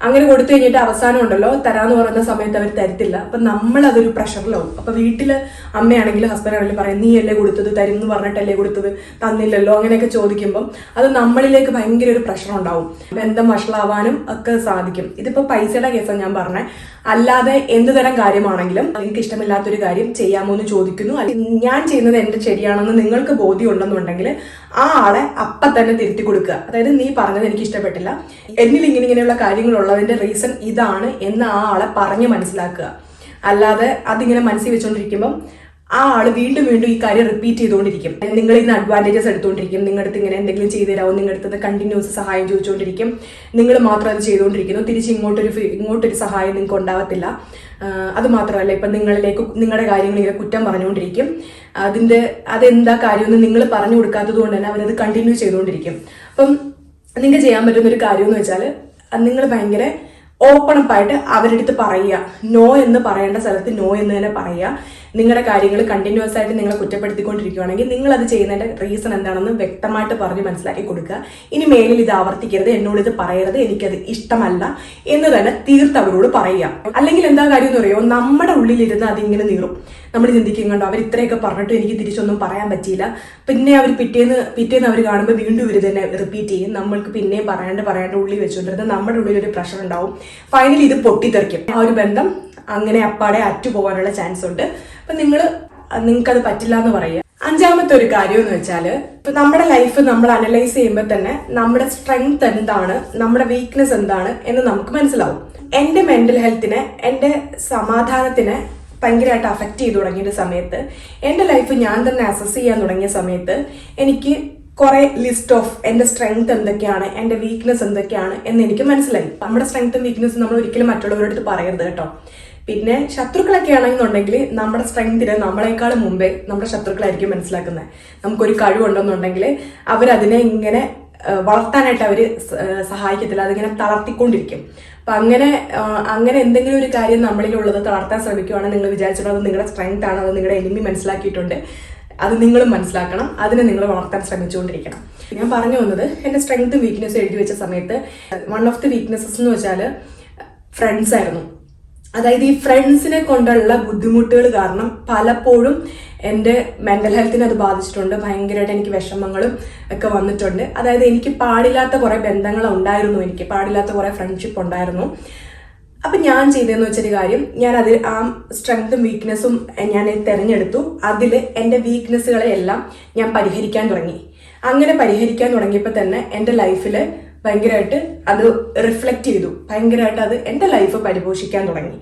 അങ്ങനെ കൊടുത്തു കഴിഞ്ഞിട്ട് അവസാനം ഉണ്ടല്ലോ, തരാന്ന് പറയുന്ന സമയത്ത് അവർ തരത്തില്ല. അപ്പം നമ്മളതൊരു പ്രഷറിലാവും. അപ്പം വീട്ടിൽ അമ്മയാണെങ്കിലും ഹസ്ബൻഡാണെങ്കിലും പറയും, നീ അല്ലേ കൊടുത്തത്, തരും എന്ന് പറഞ്ഞിട്ടല്ലേ കൊടുത്തത്, തന്നില്ലല്ലോ, അങ്ങനെയൊക്കെ ചോദിക്കുമ്പം അത് നമ്മളിലേക്ക് ഭയങ്കര ഒരു പ്രഷർ ഉണ്ടാവും. ബന്ധം വഷളാവാനും ഒക്കെ സാധിക്കും. ഇതിപ്പോൾ പൈസയുടെ കേസാണ് ഞാൻ പറഞ്ഞത്. അല്ലാതെ എന്ത് തരം കാര്യമാണെങ്കിലും എനിക്ക് ഇഷ്ടമില്ലാത്തൊരു കാര്യം ചെയ്യാമോ എന്ന് ചോദിക്കുന്നു, ഞാൻ ചെയ്യുന്നത് എൻ്റെ ശരിയാണെന്ന് നിങ്ങൾക്ക് ബോധ്യം ഉണ്ടെന്നുണ്ടെങ്കിൽ ആ ആളെ അപ്പം തന്നെ തിരുത്തി കൊടുക്കുക. അതായത് നീ പറഞ്ഞത് എനിക്ക് ഇഷ്ടപ്പെട്ടില്ല, എന്നിൽ ഇങ്ങനെയുള്ള കാര്യങ്ങൾ ഉള്ളതിന്റെ റീസൺ ഇതാണ് എന്ന് ആ ആളെ പറഞ്ഞ് മനസ്സിലാക്കുക. അല്ലാതെ അതിങ്ങനെ മനസ്സിൽ വെച്ചുകൊണ്ടിരിക്കുമ്പം ആ ആള് വീണ്ടും വീണ്ടും ഈ കാര്യം റിപ്പീറ്റ് ചെയ്തുകൊണ്ടിരിക്കും. നിങ്ങൾ ഇന്ന് അഡ്വാൻറ്റേജസ് എടുത്തുകൊണ്ടിരിക്കും. നിങ്ങളുടെ അടുത്ത് ഇങ്ങനെ എന്തെങ്കിലും ചെയ്തു തരാമോ, നിങ്ങളുടെ അടുത്ത് കണ്ടിന്യൂസ് സഹായം ചോദിച്ചുകൊണ്ടിരിക്കും. നിങ്ങൾ മാത്രം അത് ചെയ്തുകൊണ്ടിരിക്കുന്നു, തിരിച്ച് ഇങ്ങോട്ടൊരു സഹായം നിങ്ങൾക്ക് ഉണ്ടാവത്തില്ല. അത് മാത്രമല്ല, ഇപ്പം നിങ്ങളുടെ കാര്യങ്ങൾ ഇങ്ങനെ കുറ്റം പറഞ്ഞുകൊണ്ടിരിക്കും. അതെന്താ കാര്യമെന്ന് നിങ്ങൾ പറഞ്ഞു കൊടുക്കാത്തത് കൊണ്ട് തന്നെ അവരത് കണ്ടിന്യൂ ചെയ്തുകൊണ്ടിരിക്കും. അപ്പം നിങ്ങൾക്ക് ചെയ്യാൻ പറ്റുന്ന ഒരു കാര്യം എന്ന് വെച്ചാൽ, നിങ്ങൾ ഭയങ്കര ഓപ്പൺ അപ്പ് ആയിട്ട് അവരുടെ അടുത്ത് പറയുക. നോ എന്ന് പറയേണ്ട സ്ഥലത്ത് നോ എന്ന് തന്നെ പറയുക. നിങ്ങളുടെ കാര്യങ്ങൾ കണ്ടിന്യൂസ് ആയിട്ട് നിങ്ങളെ കുറ്റപ്പെടുത്തിക്കൊണ്ടിരിക്കുകയാണെങ്കിൽ നിങ്ങൾ അത് ചെയ്യുന്നതിന്റെ റീസൺ എന്താണെന്ന് വ്യക്തമായിട്ട് പറഞ്ഞ് മനസ്സിലാക്കി കൊടുക്കുക. ഇനി മേലിൽ ഇത് ആവർത്തിക്കരുത്, എന്നോട് ഇത് പറയരുത്, എനിക്കത് ഇഷ്ടമല്ല എന്ന് തന്നെ തീർത്ത് അവരോട് പറയുക. അല്ലെങ്കിൽ എന്താ കാര്യം എന്ന് പറയുമോ, നമ്മുടെ ഉള്ളിലിരുന്ന് അതിങ്ങനെ നീറും. നമ്മൾ ചിന്തിക്കും കണ്ടോ അവർ ഇത്രയൊക്കെ പറഞ്ഞിട്ടും എനിക്ക് തിരിച്ചൊന്നും പറയാൻ പറ്റിയില്ല. പിന്നെ അവർ പിറ്റേന്ന് അവർ കാണുമ്പോൾ വീണ്ടും ഇവർ തന്നെ റിപ്പീറ്റ് ചെയ്യും. നമ്മൾക്ക് പിന്നെയും പറയാണ്ട് ഉള്ളിൽ വെച്ചുകൊണ്ടിരുന്നത് നമ്മുടെ ഉള്ളിൽ ഒരു പ്രഷർ ഉണ്ടാവും. ഫൈനലി ഇത് പൊട്ടിത്തെറിക്കും. ആ ഒരു ബന്ധം അങ്ങനെ അപ്പാടെ അറ്റുപോകാനുള്ള ചാൻസ് ഉണ്ട്. അപ്പൊ നിങ്ങൾക്കത് പറ്റില്ല എന്ന് പറയുക. അഞ്ചാമത്തെ ഒരു കാര്യം എന്ന് വെച്ചാൽ, ഇപ്പൊ നമ്മുടെ ലൈഫ് നമ്മൾ അനലൈസ് ചെയ്യുമ്പോൾ തന്നെ നമ്മുടെ സ്ട്രെങ്ത് എന്താണ്, നമ്മുടെ വീക്ക്നെസ് എന്താണ് എന്ന് നമുക്ക് മനസ്സിലാവും. എന്റെ മെന്റൽ ഹെൽത്തിനെ, എന്റെ സമാധാനത്തിനെ ഭയങ്കരമായിട്ട് അഫക്റ്റ് ചെയ്തു തുടങ്ങിയ സമയത്ത്, എന്റെ ലൈഫ് ഞാൻ തന്നെ അസസ് ചെയ്യാൻ തുടങ്ങിയ സമയത്ത് എനിക്ക് കുറെ ലിസ്റ്റ് ഓഫ് എന്റെ സ്ട്രെങ്ത് എന്തൊക്കെയാണ്, എന്റെ വീക്ക്നെസ് എന്തൊക്കെയാണ് എന്ന് എനിക്ക് മനസ്സിലായി. നമ്മുടെ സ്ട്രെങ്ത്തും വീക്ക്നെസ്സും നമ്മൾ ഒരിക്കലും മറ്റുള്ളവരുടെ അടുത്ത് പറയരുത് കേട്ടോ. പിന്നെ ശത്രുക്കളൊക്കെ ആണെന്നുണ്ടെങ്കിൽ നമ്മുടെ സ്ട്രെങ്തിന് നമ്മളെക്കാൾ മുമ്പേ നമ്മുടെ ശത്രുക്കളായിരിക്കും മനസ്സിലാക്കുന്നത്. നമുക്കൊരു കഴിവുണ്ടെന്നുണ്ടെങ്കിൽ അവരതിനെ ഇങ്ങനെ വളർത്താനായിട്ട് അവർ സഹായിക്കത്തില്ല, അതിങ്ങനെ തളർത്തിക്കൊണ്ടിരിക്കും. അപ്പൊ അങ്ങനെ എന്തെങ്കിലും ഒരു കാര്യം നമ്മളിലുള്ളത് തളർത്താൻ ശ്രമിക്കുകയാണെങ്കിൽ നിങ്ങൾ വിചാരിച്ചിട്ട് അത് നിങ്ങളുടെ സ്ട്രെങ്ത് ആണ്, അത് നിങ്ങളുടെ എനിമി മനസ്സിലാക്കിയിട്ടുണ്ട്, അത് നിങ്ങളും മനസ്സിലാക്കണം, അതിനെ നിങ്ങൾ വളർത്താൻ ശ്രമിച്ചുകൊണ്ടിരിക്കണം. ഞാൻ പറഞ്ഞു വന്നത് എന്റെ സ്ട്രെങ്ത്തും വീക്ക്നെസ്സും എഴുതി വെച്ച സമയത്ത് വൺ ഓഫ് ദി വീക്ക്നെസ്സസ് എന്ന് വെച്ചാൽ ഫ്രണ്ട്സ് ആയിരുന്നു. അതായത് ഈ ഫ്രണ്ട്സിനെ കൊണ്ടുള്ള ബുദ്ധിമുട്ടുകൾ കാരണം പലപ്പോഴും എൻ്റെ മെന്റൽ ഹെൽത്തിനെ അത് ബാധിച്ചിട്ടുണ്ട്. ഭയങ്കരമായിട്ട് എനിക്ക് വിഷമങ്ങളും ഒക്കെ വന്നിട്ടുണ്ട്. അതായത് എനിക്ക് പാടില്ലാത്ത കുറെ ബന്ധങ്ങൾ ഉണ്ടായിരുന്നു, എനിക്ക് പാടില്ലാത്ത കുറെ ഫ്രണ്ട്ഷിപ്പ് ഉണ്ടായിരുന്നു. അപ്പൊ ഞാൻ ചെയ്തതെന്ന് വെച്ചൊരു കാര്യം, ആ സ്ട്രെങ്ത്തും വീക്ക്നെസ്സും ഞാൻ തിരഞ്ഞെടുത്തു. അതിൽ എൻ്റെ വീക്ക്നെസ്സുകളെ എല്ലാം ഞാൻ പരിഹരിക്കാൻ തുടങ്ങി. അങ്ങനെ പരിഹരിക്കാൻ തുടങ്ങിയപ്പോൾ തന്നെ എൻ്റെ ലൈഫിൽ ഭയങ്കരമായിട്ട് അത് റിഫ്ലക്റ്റ് ചെയ്തു. ഭയങ്കരമായിട്ട് അത് എൻ്റെ ലൈഫ് പരിപോഷിക്കാൻ തുടങ്ങി.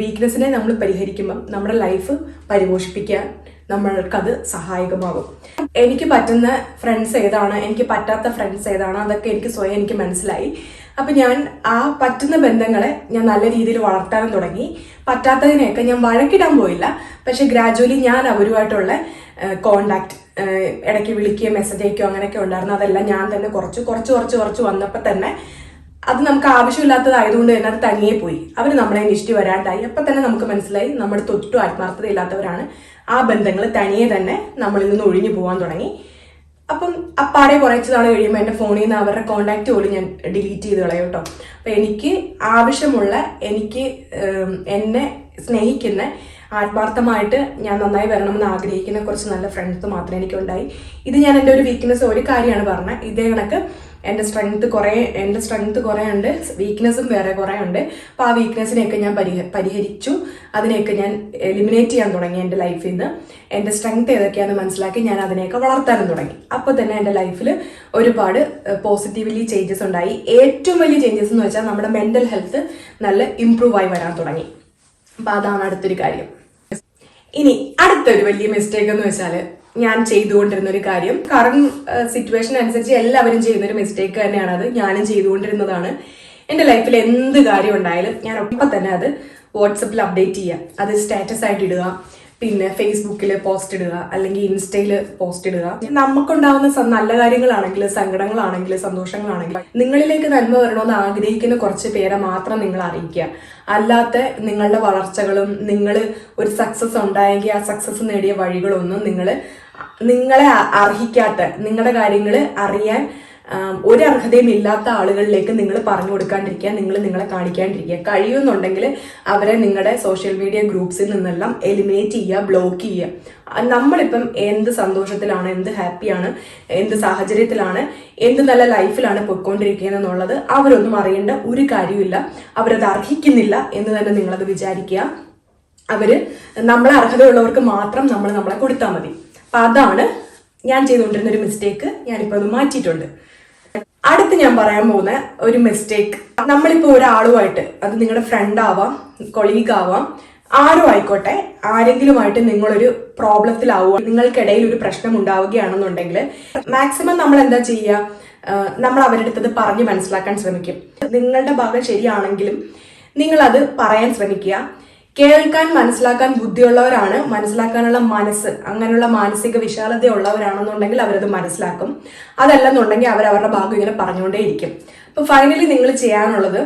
വീക്ക്നെസ്സിനെ നമ്മൾ പരിഹരിക്കുമ്പം നമ്മുടെ ലൈഫ് പരിപോഷിപ്പിക്കാൻ നമ്മൾക്കത് സഹായകമാകും. എനിക്ക് പറ്റുന്ന ഫ്രണ്ട്സ് ഏതാണ്, എനിക്ക് പറ്റാത്ത ഫ്രണ്ട്സ് ഏതാണ്, അതൊക്കെ എനിക്ക് സ്വയം എനിക്ക് മനസ്സിലായി. അപ്പൊ ഞാൻ ആ പറ്റുന്ന ബന്ധങ്ങളെ ഞാൻ നല്ല രീതിയിൽ വളർത്താനും തുടങ്ങി. പറ്റാത്തതിനെയൊക്കെ ഞാൻ വഴക്കിടാൻ പോയില്ല, പക്ഷെ ഗ്രാജുവലി ഞാൻ അവരുമായിട്ടുള്ള കോണ്ടാക്ട് ഇടയ്ക്ക് വിളിക്കുകയോ മെസ്സേജ് അയക്കുകയോ അങ്ങനെയൊക്കെ ഉണ്ടായിരുന്നു. അതെല്ലാം ഞാൻ തന്നെ കുറച്ച് വന്നപ്പോൾ തന്നെ അത് നമുക്ക് ആവശ്യമില്ലാത്തതായതുകൊണ്ട് തന്നെ അത് തനിയെ പോയി. അവർ നമ്മളെ അന്വേഷിച്ച് വരാണ്ടായി. അപ്പം തന്നെ നമുക്ക് മനസ്സിലായി നമ്മുടെ തൊട്ടും ആത്മാർത്ഥത ഇല്ലാത്തവരാണ്. ആ ബന്ധങ്ങൾ തനിയെ തന്നെ നമ്മളിൽ നിന്ന് ഒഴിഞ്ഞു പോകാൻ തുടങ്ങി. അപ്പം അപ്പാടെ കുറച്ച് നാൾ കഴിയുമ്പോൾ എൻ്റെ ഫോണിൽ നിന്ന് അവരുടെ കോണ്ടാക്ട് പോലും ഞാൻ ഡിലീറ്റ് ചെയ്ത് കളയും കേട്ടോ. അപ്പം എനിക്ക് ആവശ്യമുള്ള, എനിക്ക് എന്നെ സ്നേഹിക്കുന്ന, ആത്മാർത്ഥമായിട്ട് ഞാൻ നന്നായി വരണമെന്ന് ആഗ്രഹിക്കുന്ന കുറച്ച് നല്ല ഫ്രണ്ട്സ് മാത്രമേ എനിക്കുണ്ടായി. ഇത് ഞാൻ എൻ്റെ ഒരു വീക്ക്നെസ് ഒരു കാര്യമാണ് പറഞ്ഞത്. ഇതേ കണക്ക് എൻ്റെ സ്ട്രെങ്ത് കുറേ ഉണ്ട്, വീക്ക്നെസ്സും വേറെ കുറേ ഉണ്ട്. അപ്പോൾ ആ വീക്ക്നെസ്സിനെയൊക്കെ ഞാൻ പരിഹരിച്ചു. അതിനെയൊക്കെ ഞാൻ എലിമിനേറ്റ് ചെയ്യാൻ തുടങ്ങി എൻ്റെ ലൈഫിൽ നിന്ന്. എൻ്റെ സ്ട്രെങ്ത് ഏതൊക്കെയാണെന്ന് മനസ്സിലാക്കി ഞാൻ അതിനെയൊക്കെ വളർത്താനും തുടങ്ങി. അപ്പോൾ തന്നെ എൻ്റെ ലൈഫിൽ ഒരുപാട് പോസിറ്റീവ്ലി ചേഞ്ചസ് ഉണ്ടായി. ഏറ്റവും വലിയ ചേഞ്ചസ് എന്ന് വെച്ചാൽ നമ്മുടെ മെൻ്റൽ ഹെൽത്ത് നല്ല ഇംപ്രൂവ് ആയി വരാൻ തുടങ്ങി. അപ്പം അതാണ് അടുത്തൊരു കാര്യം. ഇനി അടുത്തൊരു വലിയ മിസ്റ്റേക്ക് എന്ന് വെച്ചാൽ, ഞാൻ ചെയ്തുകൊണ്ടിരുന്ന ഒരു കാര്യം, കറണ്ട് സിറ്റുവേഷൻ അനുസരിച്ച് എല്ലാവരും ചെയ്യുന്ന ഒരു മിസ്റ്റേക്ക് തന്നെയാണ് അത്. ഞാനും ചെയ്തുകൊണ്ടിരുന്നതാണ്. എൻ്റെ ലൈഫിൽ എന്ത് കാര്യം ഉണ്ടായാലും ഞാൻ ഒപ്പം തന്നെ അത് വാട്സപ്പിൽ അപ്ഡേറ്റ് ചെയ്യുക, അത് സ്റ്റാറ്റസ് ആയിട്ട് ഇടുക, പിന്നെ ഫേസ്ബുക്കിൽ പോസ്റ്റ് ഇടുക, അല്ലെങ്കിൽ ഇൻസ്റ്റയിൽ പോസ്റ്റ് ഇടുക. നമുക്കുണ്ടാവുന്ന നല്ല കാര്യങ്ങളാണെങ്കിൽ, സങ്കടങ്ങളാണെങ്കിൽ, സന്തോഷങ്ങളാണെങ്കിൽ, നിങ്ങളിലേക്ക് നന്മ വരണമെന്ന് ആഗ്രഹിക്കുന്ന കുറച്ച് പേരെ മാത്രം നിങ്ങൾ അറിയിക്കുക. അല്ലാത്ത നിങ്ങളുടെ വളർച്ചകളും, നിങ്ങൾ ഒരു സക്സസ് ഉണ്ടായെങ്കിൽ ആ സക്സസ് നേടിയ വഴികളൊന്നും നിങ്ങളെ അർഹിക്കാത്ത, നിങ്ങളുടെ കാര്യങ്ങൾ അറിയാൻ ഒരു അർഹതയും ഇല്ലാത്ത ആളുകളിലേക്ക് നിങ്ങൾ പറഞ്ഞു കൊടുക്കാണ്ടിരിക്കുക, നിങ്ങളെ കാണിക്കാണ്ടിരിക്കുക. കഴിയുന്നുണ്ടെങ്കിൽ അവരെ നിങ്ങളുടെ സോഷ്യൽ മീഡിയ ഗ്രൂപ്പ്സിൽ നിന്നെല്ലാം എലിമിനേറ്റ് ചെയ്യുക, ബ്ലോക്ക് ചെയ്യുക. നമ്മളിപ്പം എന്ത് സന്തോഷത്തിലാണ്, എന്ത് ഹാപ്പിയാണ്, എന്ത് സാഹചര്യത്തിലാണ്, എന്ത് നല്ല ലൈഫിലാണ് പൊയ്ക്കൊണ്ടിരിക്കുന്നത് എന്നുള്ളത് അവരൊന്നും അറിയേണ്ട ഒരു കാര്യമില്ല. അവരത് അർഹിക്കുന്നില്ല എന്ന് തന്നെ നിങ്ങളത് വിചാരിക്കുക. നമ്മളെ അർഹതയുള്ളവർക്ക് മാത്രം നമ്മളെ കൊടുത്താൽ മതി. അപ്പൊ അതാണ് ഞാൻ ചെയ്തുകൊണ്ടിരുന്ന ഒരു മിസ്റ്റേക്ക്. ഞാനിപ്പോൾ അത് മാറ്റിയിട്ടുണ്ട്. അടുത്ത് ഞാൻ പറയാൻ പോകുന്ന ഒരു മിസ്റ്റേക്ക്, നമ്മളിപ്പോൾ ഒരാളുമായിട്ട്, അത് നിങ്ങളുടെ ഫ്രണ്ട് ആവാം, കൊളീഗ് ആവാം, ആരും ആയിക്കോട്ടെ, ആരെങ്കിലുമായിട്ട് നിങ്ങളൊരു പ്രോബ്ലത്തിലാവുക, നിങ്ങൾക്കിടയിൽ ഒരു പ്രശ്നം ഉണ്ടാവുകയാണെന്നുണ്ടെങ്കിൽ മാക്സിമം നമ്മൾ എന്താ ചെയ്യുക, നമ്മൾ അവരുടെ അടുത്തത് പറഞ്ഞ് മനസ്സിലാക്കാൻ ശ്രമിക്കും. നിങ്ങളുടെ ഭാഗം ശരിയാണെങ്കിലും നിങ്ങളത് പറയാൻ ശ്രമിക്കുക. കേൾക്കാൻ, മനസ്സിലാക്കാൻ ബുദ്ധിയുള്ളവരാണ്, മനസ്സിലാക്കാനുള്ള മനസ്സ്, അങ്ങനെയുള്ള മാനസിക വിശാലത ഉള്ളവരാണെന്നുണ്ടെങ്കിൽ അവരത് മനസ്സിലാക്കും. അതല്ലെന്നുണ്ടെങ്കിൽ അവരവരുടെ ഭാഗം ഇങ്ങനെ പറഞ്ഞുകൊണ്ടേയിരിക്കും. അപ്പൊ ഫൈനലി നിങ്ങൾ ചെയ്യാനുള്ളത്,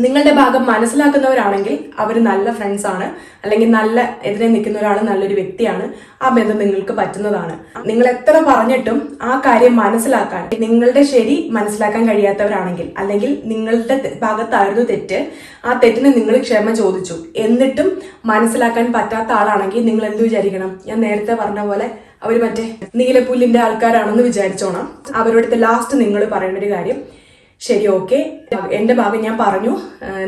നിങ്ങളുടെ ഭാഗം മനസ്സിലാക്കുന്നവരാണെങ്കിൽ അവർ നല്ല ഫ്രണ്ട്സ് ആണ്, അല്ലെങ്കിൽ നല്ല എതിരെ നിൽക്കുന്ന ഒരാൾ നല്ലൊരു വ്യക്തിയാണ്, ആ ബന്ധം നിങ്ങൾക്ക് പറ്റുന്നതാണ്. നിങ്ങൾ എത്ര പറഞ്ഞിട്ടും ആ കാര്യം മനസ്സിലാക്കാൻ, നിങ്ങളുടെ ശരി മനസ്സിലാക്കാൻ കഴിയാത്തവരാണെങ്കിൽ, അല്ലെങ്കിൽ നിങ്ങളുടെ ഭാഗത്തായിരുന്നു തെറ്റ്, ആ തെറ്റിന് നിങ്ങൾ ക്ഷമ ചോദിച്ചു എന്നിട്ടും മനസ്സിലാക്കാൻ പറ്റാത്ത ആളാണെങ്കിൽ നിങ്ങൾ എന്ത് വിചാരിക്കണം? ഞാൻ നേരത്തെ പറഞ്ഞ പോലെ അവർ മറ്റേ നീലപ്പുല്ലിന്റെ ആൾക്കാരാണെന്ന് വിചാരിച്ചോണം. അവരോടത്തെ ലാസ്റ്റ് നിങ്ങൾ പറയേണ്ട ഒരു കാര്യം, ശരി ഓക്കെ, എന്റെ ഭാഗം ഞാൻ പറഞ്ഞു,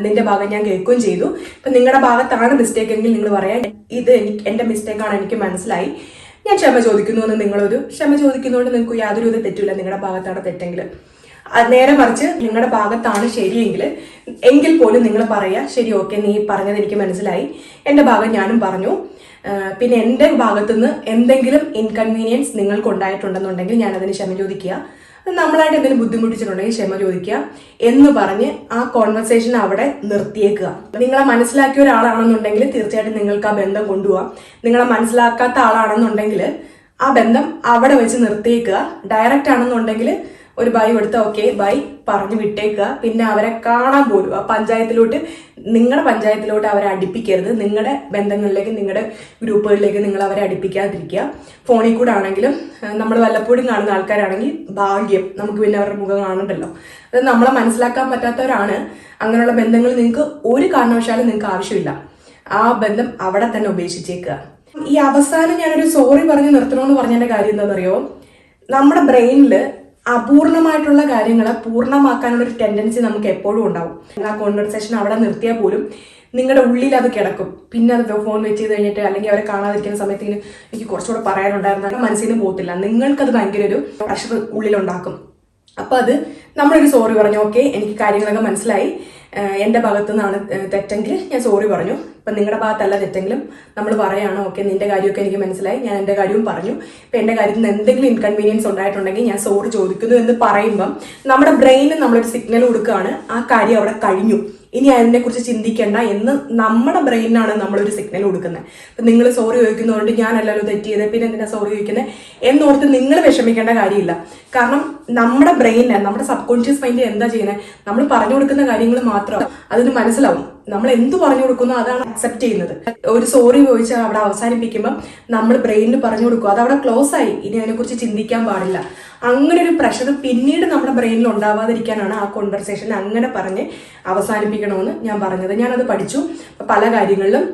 നിന്റെ ഭാഗം ഞാൻ കേൾക്കുകയും ചെയ്തു. ഇപ്പൊ നിങ്ങളുടെ ഭാഗത്താണ് മിസ്റ്റേക്ക് എങ്കിൽ നിങ്ങൾ പറയാം, ഇത് എന്റെ മിസ്റ്റേക്കാണ്, എനിക്ക് മനസ്സിലായി, ഞാൻ ക്ഷമ ചോദിക്കുന്നു എന്ന് നിങ്ങളൊരു ക്ഷമ ചോദിക്കുന്നതുകൊണ്ട് നിങ്ങൾക്ക് യാതൊരു വിധ തെറ്റില്ല. നിങ്ങളുടെ ഭാഗത്താണ് തെറ്റെങ്കിൽ, നേരെ മറിച്ച് നിങ്ങളുടെ ഭാഗത്താണ് ശരിയെങ്കിൽ എങ്കിൽ പോലും നിങ്ങൾ പറയാ, ശരി ഓക്കെ, നീ പറഞ്ഞത് എനിക്ക് മനസ്സിലായി, എന്റെ ഭാഗം ഞാനും പറഞ്ഞു, പിന്നെ എന്റെ ഭാഗത്തുനിന്ന് എന്തെങ്കിലും ഇൻകൺവീനിയൻസ് നിങ്ങൾക്ക് ഉണ്ടായിട്ടുണ്ടെന്നുണ്ടെങ്കിൽ ഞാൻ അതിന് ക്ഷമ ചോദിക്കുക, നമ്മളായിട്ട് എന്തെങ്കിലും ബുദ്ധിമുട്ടിച്ചിട്ടുണ്ടെങ്കിൽ ക്ഷമ ചോദിക്കുക എന്ന് പറഞ്ഞ് ആ കോൺവെർസേഷൻ അവിടെ നിർത്തിയേക്കുക. നിങ്ങളെ മനസ്സിലാക്കിയ ഒരാളാണെന്നുണ്ടെങ്കിൽ തീർച്ചയായിട്ടും നിങ്ങൾക്ക് ആ ബന്ധം കൊണ്ടുപോകാം. നിങ്ങളെ മനസ്സിലാക്കാത്ത ആളാണെന്നുണ്ടെങ്കിൽ ആ ബന്ധം അവിടെ വെച്ച് നിർത്തിയേക്കുക. ഡയറക്റ്റ് ആണെന്നുണ്ടെങ്കിൽ ഒരു ബൈ കൊടുത്ത ഓക്കെ ബൈ പറഞ്ഞു വിട്ടേക്കുക. പിന്നെ അവരെ കാണാൻ പോലും ആ പഞ്ചായത്തിലോട്ട്, നിങ്ങളുടെ പഞ്ചായത്തിലോട്ട് അവരെ അടുപ്പിക്കരുത്. നിങ്ങളുടെ ബന്ധങ്ങളിലേക്ക്, നിങ്ങളുടെ ഗ്രൂപ്പുകളിലേക്ക് നിങ്ങൾ അവരെ അടുപ്പിക്കാതിരിക്കുക. ഫോണിൽ കൂടെ ആണെങ്കിലും, നമ്മൾ വല്ലപ്പോഴും കാണുന്ന ആൾക്കാരാണെങ്കിൽ ഭാഗ്യം, നമുക്ക് പിന്നെ അവരുടെ മുഖം കാണണ്ടല്ലോ. അത് നമ്മളെ മനസ്സിലാക്കാൻ പറ്റാത്തവരാണ്. അങ്ങനെയുള്ള ബന്ധങ്ങൾ നിങ്ങൾക്ക് ഒരു കാരണവശാലും നിങ്ങൾക്ക് ആവശ്യമില്ല. ആ ബന്ധം അവിടെ തന്നെ ഉപേക്ഷിച്ചേക്കുക. ഈ അവസാനം ഞാനൊരു സോറി പറഞ്ഞ് നിർത്തണമെന്ന് പറഞ്ഞതിന്റെ കാര്യം എന്താണെന്നറിയോ? നമ്മുടെ ബ്രെയിനില് അപൂർണമായിട്ടുള്ള കാര്യങ്ങളെ പൂർണ്ണമാക്കാനുള്ള ഒരു ടെൻഡൻസി നമുക്ക് എപ്പോഴും ഉണ്ടാവും. ആ കോൺവെർസേഷൻ അവിടെ നിർത്തിയാൽ പോലും നിങ്ങളുടെ ഉള്ളിൽ അത് കിടക്കും. പിന്നെ അത് ഫോൺ വെച്ച് ചെയ്ത് കഴിഞ്ഞിട്ട്, അല്ലെങ്കിൽ അവരെ കാണാതിരിക്കുന്ന സമയത്ത് എനിക്ക് കുറച്ചുകൂടെ പറയാനുണ്ടായിരുന്ന മനസ്സിൽ നിന്ന് പോകത്തില്ല. നിങ്ങൾക്കത് ഭയങ്കര ഒരു പ്രഷർ ഉള്ളിലുണ്ടാക്കും. അപ്പൊ അത് നമ്മളൊരു സോറി പറഞ്ഞു, ഓക്കെ എനിക്ക് കാര്യങ്ങളൊക്കെ മനസ്സിലായി, എന്റെ ഭാഗത്തു നിന്നാണ് തെറ്റെങ്കിൽ ഞാൻ സോറി പറഞ്ഞു. ഇപ്പൊ നിങ്ങളുടെ ഭാഗത്തല്ല തെറ്റെങ്കിലും നമ്മൾ പറയാണ്, ഓക്കെ നിന്റെ കാര്യമൊക്കെ എനിക്ക് മനസ്സിലായി, ഞാൻ എന്റെ കാര്യവും പറഞ്ഞു, ഇപ്പൊ എന്റെ കാര്യത്തിൽ നിന്ന് എന്തെങ്കിലും ഇൻകൺവീനിയൻസ് ഉണ്ടായിട്ടുണ്ടെങ്കിൽ ഞാൻ സോറി ചോദിക്കുന്നു എന്ന് പറയുമ്പം നമ്മുടെ ബ്രെയിനിന് നമ്മളൊരു സിഗ്നൽ കൊടുക്കുകയാണ്, ആ കാര്യം അവിടെ കഴിഞ്ഞു, ഇനി അതിനെ കുറിച്ച് ചിന്തിക്കേണ്ട എന്ന് നമ്മുടെ ബ്രെയിനാണ് നമ്മളൊരു സിഗ്നൽ കൊടുക്കുന്നത്. അപ്പൊ നിങ്ങൾ സോറി ചോദിക്കുന്നതുകൊണ്ട് ഞാനല്ലല്ലോ തെറ്റ് ചെയ്തത്, പിന്നെ എന്തിനാ സോറി ചോദിക്കുന്നത് എന്നോർത്ത് നിങ്ങൾ വിഷമിക്കേണ്ട കാര്യമില്ല. കാരണം നമ്മുടെ ബ്രെയിനിന്, നമ്മുടെ സബ് കോൺഷ്യസ് മൈൻഡ് എന്താ ചെയ്യുന്നത്, നമ്മൾ പറഞ്ഞു കൊടുക്കുന്ന കാര്യങ്ങൾ മാത്രം അതിന് മനസ്സിലാവും. നമ്മൾ എന്ത് പറഞ്ഞു കൊടുക്കുന്നോ അതാണ് അക്സെപ്റ്റ് ചെയ്യുന്നത്. ഒരു സോറി ചോദിച്ചാൽ അവിടെ അവസാനിപ്പിക്കുമ്പോൾ നമ്മൾ ബ്രെയിനിന് പറഞ്ഞു കൊടുക്കും, അത് അവിടെ ക്ലോസ് ആയി, ഇനി അതിനെക്കുറിച്ച് ചിന്തിക്കാൻ പാടില്ല. അങ്ങനെ ഒരു പ്രഷർ പിന്നീട് നമ്മുടെ ബ്രെയിനിൽ ഉണ്ടാവാതിരിക്കാനാണ് ആ കോൺവെർസേഷൻ അങ്ങനെ പറഞ്ഞ് അവസാനിപ്പിക്കണമെന്ന് ഞാൻ പറഞ്ഞത്. ഞാനത് പഠിച്ചു. പല കാര്യങ്ങളിലും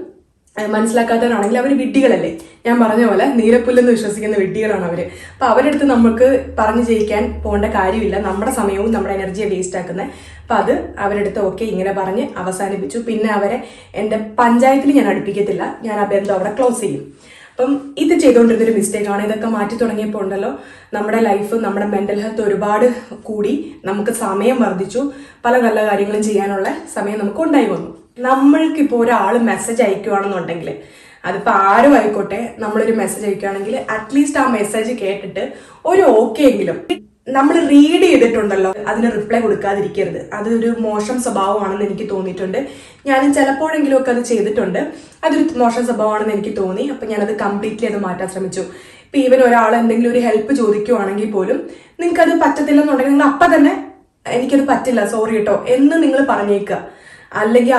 മനസ്സിലാക്കാത്തവരാണെങ്കിൽ അവർ വിഡ്ഢികളല്ലേ, ഞാൻ പറഞ്ഞ പോലെ നീലപ്പുല്ലെന്ന് വിശ്വസിക്കുന്ന വിഡ്ഢികളാണ് അവര്. അപ്പൊ അവരെടുത്ത് നമുക്ക് പറഞ്ഞു ജയിക്കാൻ പോകേണ്ട കാര്യമില്ല. നമ്മുടെ സമയവും നമ്മുടെ എനർജിയെ വേസ്റ്റ് ആക്കുന്നത്. അപ്പൊ അത് അവരെടുത്ത് ഓക്കെ ഇങ്ങനെ പറഞ്ഞ് അവസാനിപ്പിച്ചു. പിന്നെ അവരെ എന്റെ പഞ്ചായത്തിൽ ഞാൻ അടുപ്പിക്കത്തില്ല, ഞാൻ ആ ബന്ധം അവിടെ ക്ലോസ് ചെയ്യും. അപ്പം ഇത് ചെയ്തുകൊണ്ടിരുന്നൊരു മിസ്റ്റേക്കാണ്. ഇതൊക്കെ മാറ്റി തുടങ്ങിയപ്പോൾ ഉണ്ടല്ലോ നമ്മുടെ ലൈഫ്, നമ്മുടെ മെന്റൽ ഹെൽത്ത് ഒരുപാട് കൂടി, നമുക്ക് സമയം വർദ്ധിച്ചു, പല നല്ല കാര്യങ്ങളും ചെയ്യാനുള്ള സമയം നമുക്ക് ഉണ്ടായി വന്നു. നമ്മൾക്കിപ്പോൾ ഒരാൾ മെസ്സേജ് അയക്കുകയാണെന്നുണ്ടെങ്കിൽ, അതിപ്പോൾ ആരും ആയിക്കോട്ടെ, നമ്മളൊരു മെസ്സേജ് അയക്കുകയാണെങ്കിൽ അറ്റ്ലീസ്റ്റ് ആ മെസ്സേജ് കേട്ടിട്ട് ഒരു ഓക്കെ എങ്കിലും നമ്മൾ റീഡ് ചെയ്തിട്ടുണ്ടല്ലോ അതിന് റിപ്ലൈ കൊടുക്കാതിരിക്കരുത്. അതൊരു മോശം സ്വഭാവമാണെന്ന് എനിക്ക് തോന്നിയിട്ടുണ്ട്. ഞാനും ചിലപ്പോഴെങ്കിലും ഒക്കെ അത് ചെയ്തിട്ടുണ്ട്. അതൊരു മോശം സ്വഭാവമാണെന്ന് എനിക്ക് തോന്നി. അപ്പൊ ഞാനത് കംപ്ലീറ്റ്ലി അത് മാറ്റാൻ ശ്രമിച്ചു. ഇപ്പൊ ഈവൻ ഒരാൾ എന്തെങ്കിലും ഒരു ഹെൽപ്പ് ചോദിക്കുവാണെങ്കിൽ പോലും നിങ്ങൾക്ക് അത് പറ്റത്തില്ലെന്നുണ്ടെങ്കിൽ നിങ്ങൾ അപ്പം തന്നെ എനിക്കത് പറ്റില്ല, സോറി കേട്ടോ എന്ന് നിങ്ങൾ പറഞ്ഞേക്കുക. അല്ലെങ്കിൽ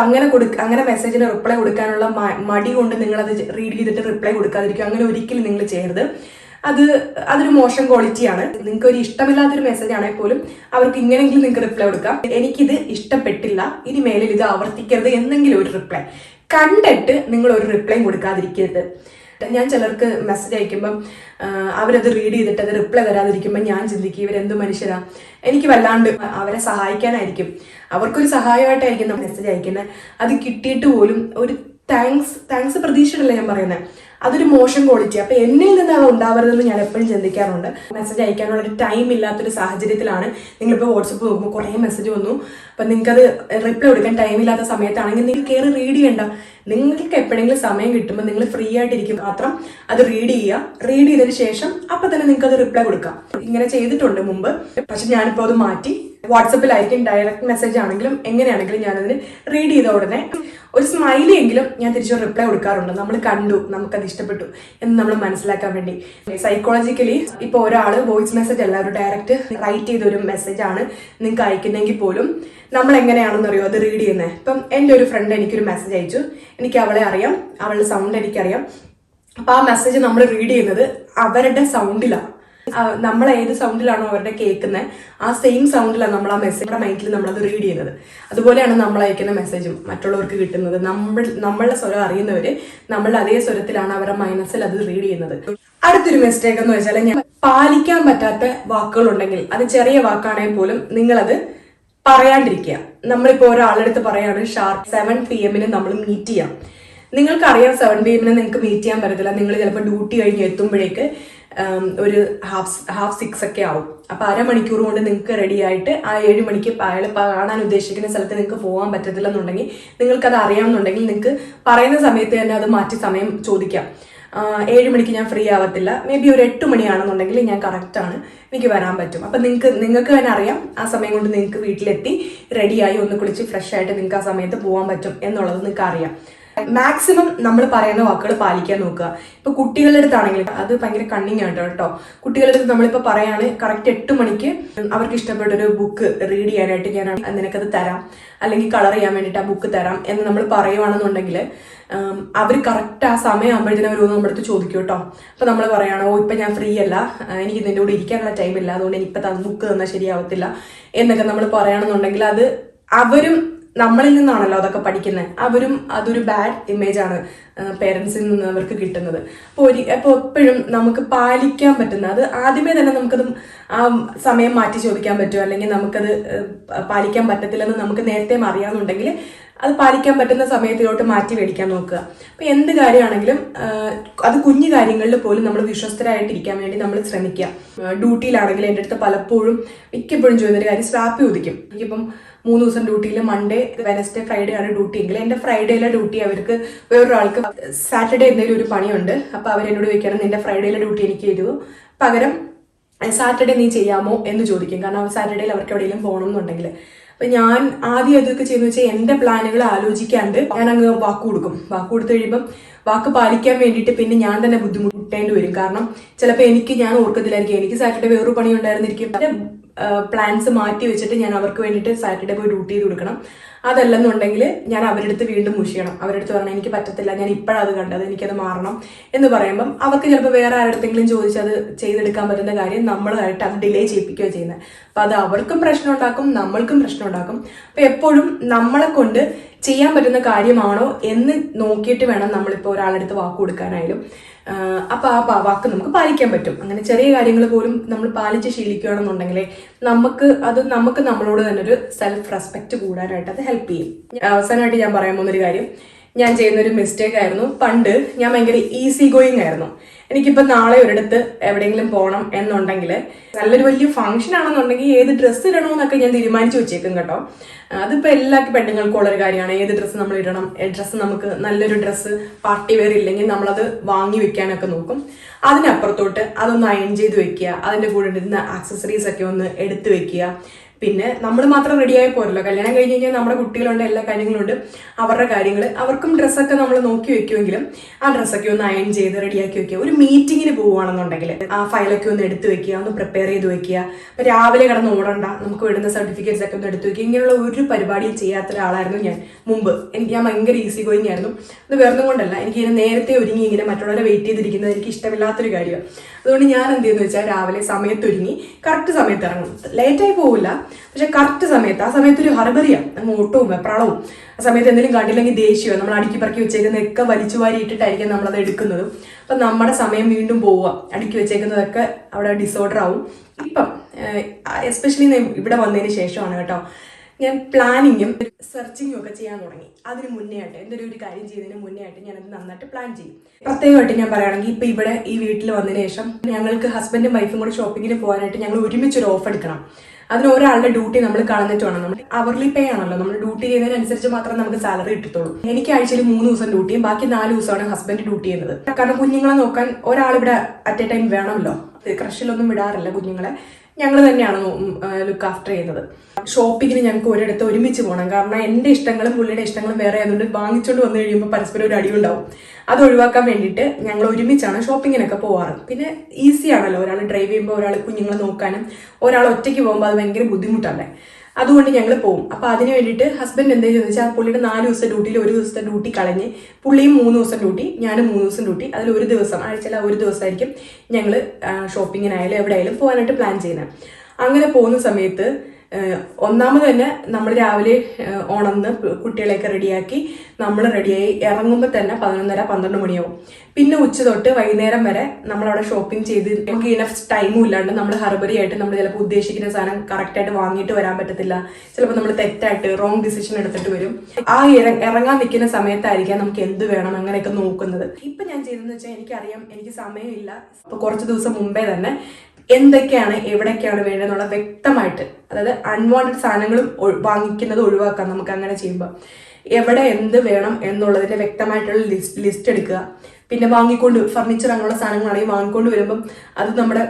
അങ്ങനെ മെസ്സേജിന് റിപ്ലൈ കൊടുക്കാനുള്ള മടി കൊണ്ട് നിങ്ങളത് റീഡ് ചെയ്തിട്ട് റിപ്ലൈ കൊടുക്കാതിരിക്കുക. അങ്ങനെ ഒരിക്കലും നിങ്ങൾ ചെയ്യരുത്. അതൊരു മോശം ക്വാളിറ്റിയാണ്. നിങ്ങൾക്ക് ഒരു ഇഷ്ടമില്ലാത്തൊരു മെസ്സേജ് ആണെങ്കിൽ പോലും അവർക്ക് ഇങ്ങനെയെങ്കിലും നിങ്ങൾക്ക് റിപ്ലൈ കൊടുക്കാം, എനിക്കിത് ഇഷ്ടപ്പെട്ടില്ല, ഇനി മേലിൽ ഇത് ആവർത്തിക്കരുത് എന്നെങ്കിലും ഒരു റിപ്ലൈ കണ്ടിട്ട് നിങ്ങൾ ഒരു റിപ്ലൈ കൊടുക്കാതിരിക്കരുത്. ഞാൻ ചിലർക്ക് മെസ്സേജ് അയക്കുമ്പം അവരത് റീഡ് ചെയ്തിട്ട് അത് റിപ്ലൈ തരാതിരിക്കുമ്പോൾ ഞാൻ ചിന്തിക്കും, ഇവരെന്ത് മനുഷ്യരാ. എനിക്ക് വല്ലാണ്ട് അവരെ സഹായിക്കാനായിരിക്കും, അവർക്കൊരു സഹായമായിട്ടായിരിക്കും നമ്മൾ മെസ്സേജ് അയക്കുന്നത്. അത് കിട്ടിയിട്ട് പോലും ഒരു താങ്ക്സ് പ്രതീക്ഷിച്ചിട്ടല്ല ഞാൻ പറയുന്നത്. അതൊരു മോശം ക്വാളിറ്റി. അപ്പൊ എന്നിൽ നിന്ന് അത് ഉണ്ടാവരുതെന്ന് ഞാൻ എപ്പോഴും ചിന്തിക്കാറുണ്ട്. മെസ്സേജ് അയക്കാനുള്ള ഒരു ടൈം ഇല്ലാത്തൊരു സാഹചര്യത്തിലാണ് നിങ്ങളിപ്പോൾ വാട്സപ്പ് നോക്കുമ്പോൾ കുറേ മെസ്സേജ് വന്നു, അപ്പൊ നിങ്ങൾക്കത് റിപ്ലൈ കൊടുക്കാൻ ടൈം ഇല്ലാത്ത സമയത്താണെങ്കിൽ നിങ്ങൾ കയറി റീഡ് ചെയ്യണ്ട. നിങ്ങൾക്ക് എപ്പോഴെങ്കിലും സമയം കിട്ടുമ്പോൾ നിങ്ങൾ ഫ്രീ ആയിട്ടിരിക്കും മാത്രം അത് റീഡ് ചെയ്യുക. റീഡ് ചെയ്തതിന് ശേഷം അപ്പൊ തന്നെ നിങ്ങൾക്ക് അത് റിപ്ലൈ കൊടുക്കാം. ഇങ്ങനെ ചെയ്തിട്ടുണ്ട് മുമ്പ്, പക്ഷെ ഞാനിപ്പോൾ അത് മാറ്റി. വാട്സപ്പിലായിരിക്കും, ഡയറക്റ്റ് മെസ്സേജ് ആണെങ്കിലും എങ്ങനെയാണെങ്കിലും ഞാനതിന് റീഡ് ചെയ്ത ഉടനെ ഒരു സ്മൈലി എങ്കിലും ഞാൻ തിരിച്ചു റിപ്ലൈ കൊടുക്കാറുണ്ട്. നമ്മൾ കണ്ടു, നമുക്കത് ഇഷ്ടപ്പെട്ടു എന്ന് നമ്മൾ മനസ്സിലാക്കാൻ വേണ്ടി. സൈക്കോളജിക്കലി ഇപ്പോൾ ഒരാൾ വോയിസ് മെസ്സേജ് അല്ല, ഒരു ഡയറക്റ്റ് റൈറ്റ് ചെയ്ത ഒരു മെസ്സേജ് ആണ് നിങ്ങൾക്ക് അയക്കുന്നെങ്കിൽ പോലും നമ്മൾ എങ്ങനെയാണെന്ന് അറിയോ അത് റീഡ് ചെയ്യുന്നത്. ഇപ്പം എൻ്റെ ഒരു ഫ്രണ്ട് എനിക്കൊരു മെസ്സേജ് അയച്ചു, എനിക്ക് അവളെ അറിയാം, അവളുടെ സൗണ്ട് എനിക്കറിയാം. അപ്പൊ ആ മെസ്സേജ് നമ്മൾ റീഡ് ചെയ്യുന്നത് അവരുടെ സൗണ്ടിലാണ്. നമ്മൾ ഏത് സൗണ്ടിലാണോ അവരുടെ കേൾക്കുന്നത് ആ സെയിം സൗണ്ടിലാണ് നമ്മൾ ആ മെസ്സേജ് മൈൻഡിൽ നമ്മളത് റീഡ് ചെയ്യുന്നത്. അതുപോലെയാണ് നമ്മൾ അയക്കുന്ന മെസ്സേജും മറ്റുള്ളവർക്ക് കിട്ടുന്നത്. നമ്മളുടെ സ്വരം അറിയുന്നവര് നമ്മളുടെ അതേ സ്വരത്തിലാണ് അവരുടെ മനസ്സിൽ അത് റീഡ് ചെയ്യുന്നത്. അടുത്തൊരു മിസ്റ്റേക്ക് എന്ന് വെച്ചാൽ, ഞാൻ പാലിക്കാൻ പറ്റാത്ത വാക്കുകൾ ഉണ്ടെങ്കിൽ അത് ചെറിയ വാക്കാണെങ്കിൽ പോലും നിങ്ങളത് പറയാണ്ടിരിക്കുക. നമ്മളിപ്പോ ഒരാളെടുത്ത് പറയാണ് ഷാർപ്പ് 7 PM നമ്മൾ മീറ്റ് ചെയ്യാം. നിങ്ങൾക്കറിയാം 7 PM നിങ്ങൾക്ക് മീറ്റ് ചെയ്യാൻ പറ്റത്തില്ല. നിങ്ങൾ ചിലപ്പോൾ ഡ്യൂട്ടി കഴിഞ്ഞ് എത്തുമ്പോഴേക്ക് ഒരു ഹാഫ് 6 ഒക്കെ ആവും. അപ്പൊ അരമണിക്കൂർ കൊണ്ട് നിങ്ങൾക്ക് റെഡി ആയിട്ട് ആ 7 മണിക്ക് അയാൾ കാണാൻ ഉദ്ദേശിക്കുന്ന സ്ഥലത്ത് നിങ്ങൾക്ക് പോകാൻ പറ്റത്തില്ല എന്നുണ്ടെങ്കിൽ, നിങ്ങൾക്കത് അറിയാമെന്നുണ്ടെങ്കിൽ നിങ്ങൾക്ക് പറയുന്ന സമയത്ത് തന്നെ അത് മാറ്റി സമയം ചോദിക്കാം. 7 മണിക്ക് ഞാൻ ഫ്രീ ആവത്തില്ല, മേ ബി ഒരു 8 മണിയാണെന്നുണ്ടെങ്കിൽ ഞാൻ കറക്റ്റ് ആണ്, എനിക്ക് വരാൻ പറ്റും. അപ്പൊ നിങ്ങൾക്ക് തന്നെ അറിയാം ആ സമയം കൊണ്ട് നിങ്ങൾക്ക് വീട്ടിലെത്തി റെഡിയായി ഒന്ന് കുളിച്ച് ഫ്രഷ് ആയിട്ട് നിങ്ങൾക്ക് ആ സമയത്ത് പോകാൻ പറ്റും എന്നുള്ളത് നിങ്ങൾക്ക് അറിയാം. മാക്സിമം നമ്മൾ പറയുന്ന വാക്കുകൾ പാലിക്കാൻ നോക്കുക. ഇപ്പൊ കുട്ടികളുടെ അടുത്താണെങ്കിൽ അത് ഭയങ്കര കണ്ണിങ് ആട്ടോ കേട്ടോ. കുട്ടികളുടെ അടുത്ത് നമ്മളിപ്പോ പറയാണ് കറക്റ്റ് 8 മണിക്ക് അവർക്ക് ഇഷ്ടപ്പെട്ട ഒരു ബുക്ക് റീഡ് ചെയ്യാനായിട്ട് ഞാൻ നിനക്കത് തരാം, അല്ലെങ്കിൽ കളർ ചെയ്യാൻ വേണ്ടിയിട്ട് ആ ബുക്ക് തരാം എന്ന് നമ്മൾ പറയുവാണെന്നുണ്ടെങ്കിൽ അവർ കറക്റ്റ് ആ സമയം ആകുമ്പോഴത്തേനും അവർ നമ്മുടെ അടുത്ത് ചോദിക്കും കേട്ടോ. അപ്പൊ നമ്മൾ പറയണോ ഇപ്പൊ ഞാൻ ഫ്രീ അല്ല, എനിക്ക് നിന്റെ കൂടെ ഇരിക്കാനുള്ള ടൈം ഇല്ല, അതുകൊണ്ട് എനിക്കിപ്പോ ബുക്ക് തന്നാൽ ശരിയാവത്തില്ല എന്നൊക്കെ നമ്മൾ പറയുകയാണെന്നുണ്ടെങ്കിൽ അത് അവരും നമ്മളിൽ നിന്നാണല്ലോ അതൊക്കെ പഠിക്കുന്നത്. അവരും അതൊരു ബാഡ് ഇമേജ് ആണ് പേരൻസിൽ നിന്ന് അവർക്ക് കിട്ടുന്നത്. അപ്പോൾ എപ്പോഴും നമുക്ക് പാലിക്കാൻ പറ്റുന്ന അത് ആദ്യമേ തന്നെ നമുക്കത് ആ സമയം മാറ്റി ചോദിക്കാൻ പറ്റും, അല്ലെങ്കിൽ നമുക്കത് പാലിക്കാൻ പറ്റത്തില്ലെന്ന് നമുക്ക് നേരത്തെ അറിയാമെന്നുണ്ടെങ്കിൽ അത് പാലിക്കാൻ പറ്റുന്ന സമയത്തിലോട്ട് മാറ്റി മേടിക്കാൻ നോക്കുക. അപ്പൊ എന്ത് കാര്യമാണെങ്കിലും അത് കുഞ്ഞു കാര്യങ്ങളിൽ പോലും നമ്മൾ വിശ്വസ്തരായിട്ടിരിക്കാൻ വേണ്ടി നമ്മൾ ശ്രമിക്കുക. ഡ്യൂട്ടിയിലാണെങ്കിൽ എൻ്റെ അടുത്ത് പലപ്പോഴും മിക്കപ്പോഴും ചെയ്യുന്നൊരു കാര്യം സ്വാപ്പ് ചോദിക്കും. എനിക്കിപ്പം 3 ദിവസം ഡ്യൂട്ടിയിൽ മൺഡേ, വെനസ്ഡേ, ഫ്രൈഡേ ആണ് ഡ്യൂട്ടി എങ്കിൽ എൻ്റെ ഫ്രൈഡേയിലെ ഡ്യൂട്ടി അവർക്ക് വേറൊരാൾക്ക് സാറ്റർഡേ എന്തെങ്കിലും ഒരു പണിയുണ്ട്. അപ്പൊ അവരെന്നോട് ചോദിക്കണം നിന്റെ ഫ്രൈഡേയിലെ ഡ്യൂട്ടി എനിക്ക് തരുമോ, പകരം സാറ്റർഡേ നീ ചെയ്യാമോ എന്ന് ചോദിക്കും. കാരണം സാറ്റർഡേയിൽ അവർക്ക് എവിടെയെങ്കിലും പോകണം എന്നുണ്ടെങ്കിൽ. അപ്പൊ ഞാൻ ആദ്യം അതൊക്കെ ചെയ്യുന്ന വെച്ചാൽ എന്റെ പ്ലാനുകൾ ആലോചിക്കാണ്ട് ഞാൻ അങ്ങ് വാക്ക് കൊടുക്കും. വാക്ക് കൊടുത്തു കഴിയുമ്പം വാക്ക് പാലിക്കാൻ വേണ്ടിയിട്ട് പിന്നെ ഞാൻ തന്നെ ബുദ്ധിമുട്ടേണ്ടി വരും. കാരണം ചിലപ്പോൾ ഞാൻ ഓർക്കത്തില്ലായിരിക്കും, എനിക്ക് സാറ്റർഡേ വേറൊരു പണി ഉണ്ടായിരുന്നിരിക്കും. പ്ലാൻസ് മാറ്റി വെച്ചിട്ട് ഞാൻ അവർക്ക് വേണ്ടിയിട്ട് സാറ്റർഡേ പോയി ഡ്യൂട്ടി ചെയ്ത് കൊടുക്കണം. അതല്ലെന്നുണ്ടെങ്കിൽ ഞാൻ അവരുടെ അടുത്ത് വീണ്ടും മുഷിയണം. അവരുടെ അടുത്ത് പറഞ്ഞാൽ എനിക്ക് പറ്റത്തില്ല, ഞാൻ ഇപ്പോഴത് കണ്ടത്, എനിക്കത് മാറണം എന്ന് പറയുമ്പം അവർക്ക് ചിലപ്പോൾ വേറെ ആരുടെങ്കിലും ചോദിച്ച് അത് ചെയ്തെടുക്കാൻ പറ്റുന്ന കാര്യം നമ്മളായിട്ട് അത് ഡിലേ ചെയ്യിപ്പിക്കുകയോ ചെയ്യുന്നത്. അപ്പൊ അത് അവർക്കും പ്രശ്നം ഉണ്ടാക്കും, നമ്മൾക്കും പ്രശ്നം ഉണ്ടാക്കും. അപ്പൊ എപ്പോഴും നമ്മളെ കൊണ്ട് ചെയ്യാൻ പറ്റുന്ന കാര്യമാണോ എന്ന് നോക്കിയിട്ട് വേണം നമ്മളിപ്പോൾ ഒരാളെടുത്ത് വാക്ക് കൊടുക്കാനായാലും. അപ്പൊ ആ വാക്ക് നമുക്ക് പാലിക്കാൻ പറ്റും. അങ്ങനെ ചെറിയ കാര്യങ്ങൾ പോലും നമ്മൾ പാലിച്ച് ശീലിക്കുകയാണെന്നുണ്ടെങ്കിൽ നമുക്ക് നമ്മളോട് തന്നെ ഒരു സെൽഫ് റെസ്പെക്ട് കൂടാനായിട്ട് അത് ഹെൽപ്പ് ചെയ്യും. അവസാനമായിട്ട് ഞാൻ പറയാൻ പോകുന്നൊരു കാര്യം, ഞാൻ ചെയ്യുന്നൊരു മിസ്റ്റേക്ക് ആയിരുന്നു. പണ്ട് ഞാൻ ഭയങ്കര ഈസി ഗോയിങ് ആയിരുന്നു. എനിക്കിപ്പോ നാളെ ഒരിടത്ത് എവിടെയെങ്കിലും പോകണം എന്നുണ്ടെങ്കിൽ, നല്ലൊരു വലിയ ഫംഗ്ഷൻ ആണെന്നുണ്ടെങ്കിൽ ഏത് ഡ്രസ്സ് ഇടണമെന്നൊക്കെ ഞാൻ തീരുമാനിച്ചു വെച്ചേക്കും കേട്ടോ. അതിപ്പോ എല്ലാ പെണ്ണുങ്ങൾക്കും ഉള്ളൊരു കാര്യമാണ്. ഏത് ഡ്രസ്സ് നമ്മൾ ഇടണം, ഡ്രസ്സ് നമുക്ക് നല്ലൊരു ഡ്രസ്സ് പാർട്ടി വെയർ ഇല്ലെങ്കിൽ നമ്മളത് വാങ്ങി വെക്കാനൊക്കെ നോക്കും. അതിനപ്പുറത്തോട്ട് അതൊന്ന് അയൺ ചെയ്ത് വെക്കുക, അതിന്റെ കൂടെ ഇടുന്ന ആക്സസറീസ് ഒക്കെ ഒന്ന് എടുത്തു വെക്കുക. പിന്നെ നമ്മൾ മാത്രം റെഡിയായി പോരല്ലോ, കല്യാണം കഴിഞ്ഞ് കഴിഞ്ഞാൽ നമ്മുടെ കുട്ടികളുണ്ട്, എല്ലാ കാര്യങ്ങളുണ്ട്, അവരുടെ കാര്യങ്ങൾ, അവർക്കും ഡ്രസ്സൊക്കെ നമ്മൾ നോക്കി വെക്കുമെങ്കിലും ആ ഡ്രസ്സൊക്കെ ഒന്ന് അയൺ ചെയ്ത് റെഡിയാക്കി വെക്കുക. ഒരു മീറ്റിങ്ങിന് പോവുകയാണെന്നുണ്ടെങ്കിൽ ആ ഫയലൊക്കെ ഒന്ന് എടുത്തു വെക്കുക, ഒന്ന് പ്രിപ്പയർ ചെയ്ത് വെക്കുക. അപ്പൊ രാവിലെ കിടന്ന് ഓടണ്ട, നമുക്ക് വേണ്ടുന്ന സർട്ടിഫിക്കറ്റ്സ് ഒക്കെ ഒന്ന് എടുത്തു വെക്കുക. ഇങ്ങനെയുള്ള ഒരു പരിപാടിയും ചെയ്യാത്ത ഒരാളായിരുന്നു ഞാൻ മുമ്പ്. ഞാൻ ഭയങ്കര ഈസി ഗോയിങ് ആയിരുന്നു. അത് വേറൊന്നും കൊണ്ടല്ല, എനിക്ക് ഇങ്ങനെ നേരത്തെ ഒരുങ്ങി ഇങ്ങനെ മറ്റുള്ളവരെ വെയിറ്റ് ചെയ്തിരിക്കുന്നത് എനിക്ക് ഇഷ്ടമില്ലാത്തൊരു കാര്യമാണ്. അതുകൊണ്ട് ഞാൻ എന്ത് ചെയ്യുന്നു വെച്ചാൽ രാവിലെ സമയത്ത് ഒരുങ്ങി കറക്റ്റ് സമയത്ത് ഇറങ്ങും. ലേറ്റായി പോവില്ല, പക്ഷെ കറക്റ്റ് സമയത്ത്. ആ സമയത്ത് ഒരു ഹർബറിയാണ്, അങ്ങ് ഓട്ടവും വെപ്രാളവും. ആ സമയത്ത് എന്തെങ്കിലും കണ്ടില്ലെങ്കിൽ ദേഷ്യമോ, നമ്മൾ അടുക്കി പറക്കി വെച്ചേക്കുന്നതൊക്കെ വലിച്ചു വാരി ഇട്ടിട്ടായിരിക്കും നമ്മളത് എടുക്കുന്നതും. അപ്പം നമ്മുടെ സമയം വീണ്ടും പോവുക, അടുക്കി വെച്ചേക്കുന്നതൊക്കെ അവിടെ ഡിസോർഡർ ആവും. ഇപ്പം എസ്പെഷ്യലി ഇവിടെ വന്നതിന് ശേഷമാണ് കേട്ടോ ഞാൻ പ്ലാനിങ്ങും സെർച്ചിങ്ങും ഒക്കെ ചെയ്യാൻ തുടങ്ങി. അതിന് മുന്നേ ആയിട്ട് എന്തൊരു കാര്യം ചെയ്യുന്നതിന് മുന്നേ ആയിട്ട് ഞാനത് നന്നായിട്ട് പ്ലാൻ ചെയ്യും. പ്രത്യേകമായിട്ട് ഞാൻ പറയുകയാണെങ്കിൽ ഇപ്പൊ ഇവിടെ ഈ വീട്ടിൽ വന്നതിന് ശേഷം ഞങ്ങൾക്ക് ഹസ്ബൻഡും വൈഫും കൂടെ ഷോപ്പിങ്ങിന് പോകാനായിട്ട് ഞങ്ങൾ ഒരുമിച്ചൊരു ഓഫ് എടുക്കണം. അതിന് ഒരാളുടെ ഡ്യൂട്ടി നമ്മൾ കളഞ്ഞിട്ട് വേണം. നമ്മൾ അവർലി പേ ആണല്ലോ, നമ്മൾ ഡ്യൂട്ടി ചെയ്യുന്നതിനനുസരിച്ച് മാത്രമേ നമുക്ക് സാലറി കിട്ടത്തുള്ളൂ. എനിക്ക് ആഴ്ചയിൽ 3 ദിവസം ഡ്യൂട്ടിയും ബാക്കി 4 ദിവസമാണ് ഹസ്ബൻഡ് ഡ്യൂട്ടി ചെയ്യുന്നത്. കാരണം കുഞ്ഞുങ്ങളെ നോക്കാൻ ഒരാളിവിടെ അറ്റ് എ ടൈം വേണമല്ലോ. ക്രഷിലൊന്നും വിടാറില്ല കുഞ്ഞുങ്ങളെ. ഞങ്ങൾ തന്നെയാണ് ലുക്ക് ആഫ്റ്റർ ചെയ്യുന്നത്. ഷോപ്പിങ്ങിന് ഞങ്ങൾക്ക് ഒരിടത്ത് ഒരുമിച്ച് പോകണം. കാരണം എൻ്റെ ഇഷ്ടങ്ങളും പുള്ളിയുടെ ഇഷ്ടങ്ങളും വേറെ ആയതുകൊണ്ട് വാങ്ങിച്ചുകൊണ്ട് വന്നു കഴിയുമ്പോൾ പരസ്പരം ഒരു അടിയുണ്ടാവും. അത് ഒഴിവാക്കാൻ വേണ്ടിയിട്ട് ഞങ്ങൾ ഒരുമിച്ചാണ് ഷോപ്പിങ്ങിനൊക്കെ പോവാറ്. പിന്നെ ഈസി ആണല്ലോ, ഒരാൾ ഡ്രൈവ് ചെയ്യുമ്പോൾ ഒരാൾ കുഞ്ഞുങ്ങളെ നോക്കാനും, ഒരാൾ ഒറ്റയ്ക്ക് പോകുമ്പോൾ അത് ഭയങ്കര ബുദ്ധിമുട്ടല്ലേ. അതുകൊണ്ട് ഞങ്ങൾ പോകും. അപ്പോൾ അതിന് വേണ്ടിയിട്ട് ഹസ്ബൻഡ് എന്താണെന്ന് വെച്ചാൽ പുള്ളിയുടെ 4 ദിവസത്തെ ഡ്യൂട്ടിയിൽ 1 ദിവസത്തെ ഡ്യൂട്ടി കളഞ്ഞ് പുള്ളിയും 3 ദിവസം ഡ്യൂട്ടി, ഞാനും 3 ദിവസം ഡ്യൂട്ടി, അതിൽ 1 ദിവസം ആഴ്ചയിൽ 1 ദിവസമായിരിക്കും ഞങ്ങൾ ഷോപ്പിങ്ങിനായാലും എവിടെയായാലും പോകാനായിട്ട് പ്ലാൻ ചെയ്യുന്നത്. അങ്ങനെ പോകുന്ന സമയത്ത് ഒന്നാമത് തന്നെ നമ്മൾ രാവിലെ ഉണർന്ന് കുട്ടികളെയൊക്കെ റെഡിയാക്കി നമ്മൾ റെഡിയായി ഇറങ്ങുമ്പോൾ തന്നെ 11:30-12 മണിയാവും. പിന്നെ ഉച്ച തൊട്ട് വൈകുന്നേരം വരെ നമ്മളവിടെ ഷോപ്പിംഗ് ചെയ്ത് നമുക്ക് ഇനഫ് ടൈമും ഇല്ലാണ്ട് നമ്മൾ ഹർബറി ആയിട്ട് നമ്മൾ ചിലപ്പോൾ ഉദ്ദേശിക്കുന്ന സാധനം കറക്റ്റായിട്ട് വാങ്ങിയിട്ട് വരാൻ പറ്റത്തില്ല. ചിലപ്പോൾ നമ്മൾ തെറ്റായിട്ട് റോങ് ഡിസിഷൻ എടുത്തിട്ട് വരും. ആ ഇറങ്ങാൻ നിൽക്കുന്ന സമയത്തായിരിക്കാം നമുക്ക് എന്ത് വേണം അങ്ങനെയൊക്കെ നോക്കുന്നത്. ഇപ്പം ഞാൻ ചെയ്തതെന്ന് വെച്ചാൽ എനിക്കറിയാം എനിക്ക് സമയമില്ല. അപ്പോൾ കുറച്ച് ദിവസം മുമ്പേ തന്നെ എന്തൊക്കെയാണ് എവിടേക്കാണ് വേണ്ടതെന്നുള്ള വ്യക്തമായിട്ട്, അതായത് അൺവാണ്ടഡ് സാധനങ്ങളും വാങ്ങിക്കുന്നത് ഒഴിവാക്കാം നമുക്ക് അങ്ങനെ ചെയ്യുമ്പോൾ. എവിടെ എന്ത് വേണം എന്നുള്ളതിന്റെ വ്യക്തമായിട്ടുള്ള ലിസ്റ്റ് എടുക്കുക. പിന്നെ ഫർണിച്ചർ അങ്ങനെയുള്ള സാധനങ്ങളാണെങ്കിൽ വാങ്ങിക്കൊണ്ട് വരുമ്പം അത് നമ്മുടെ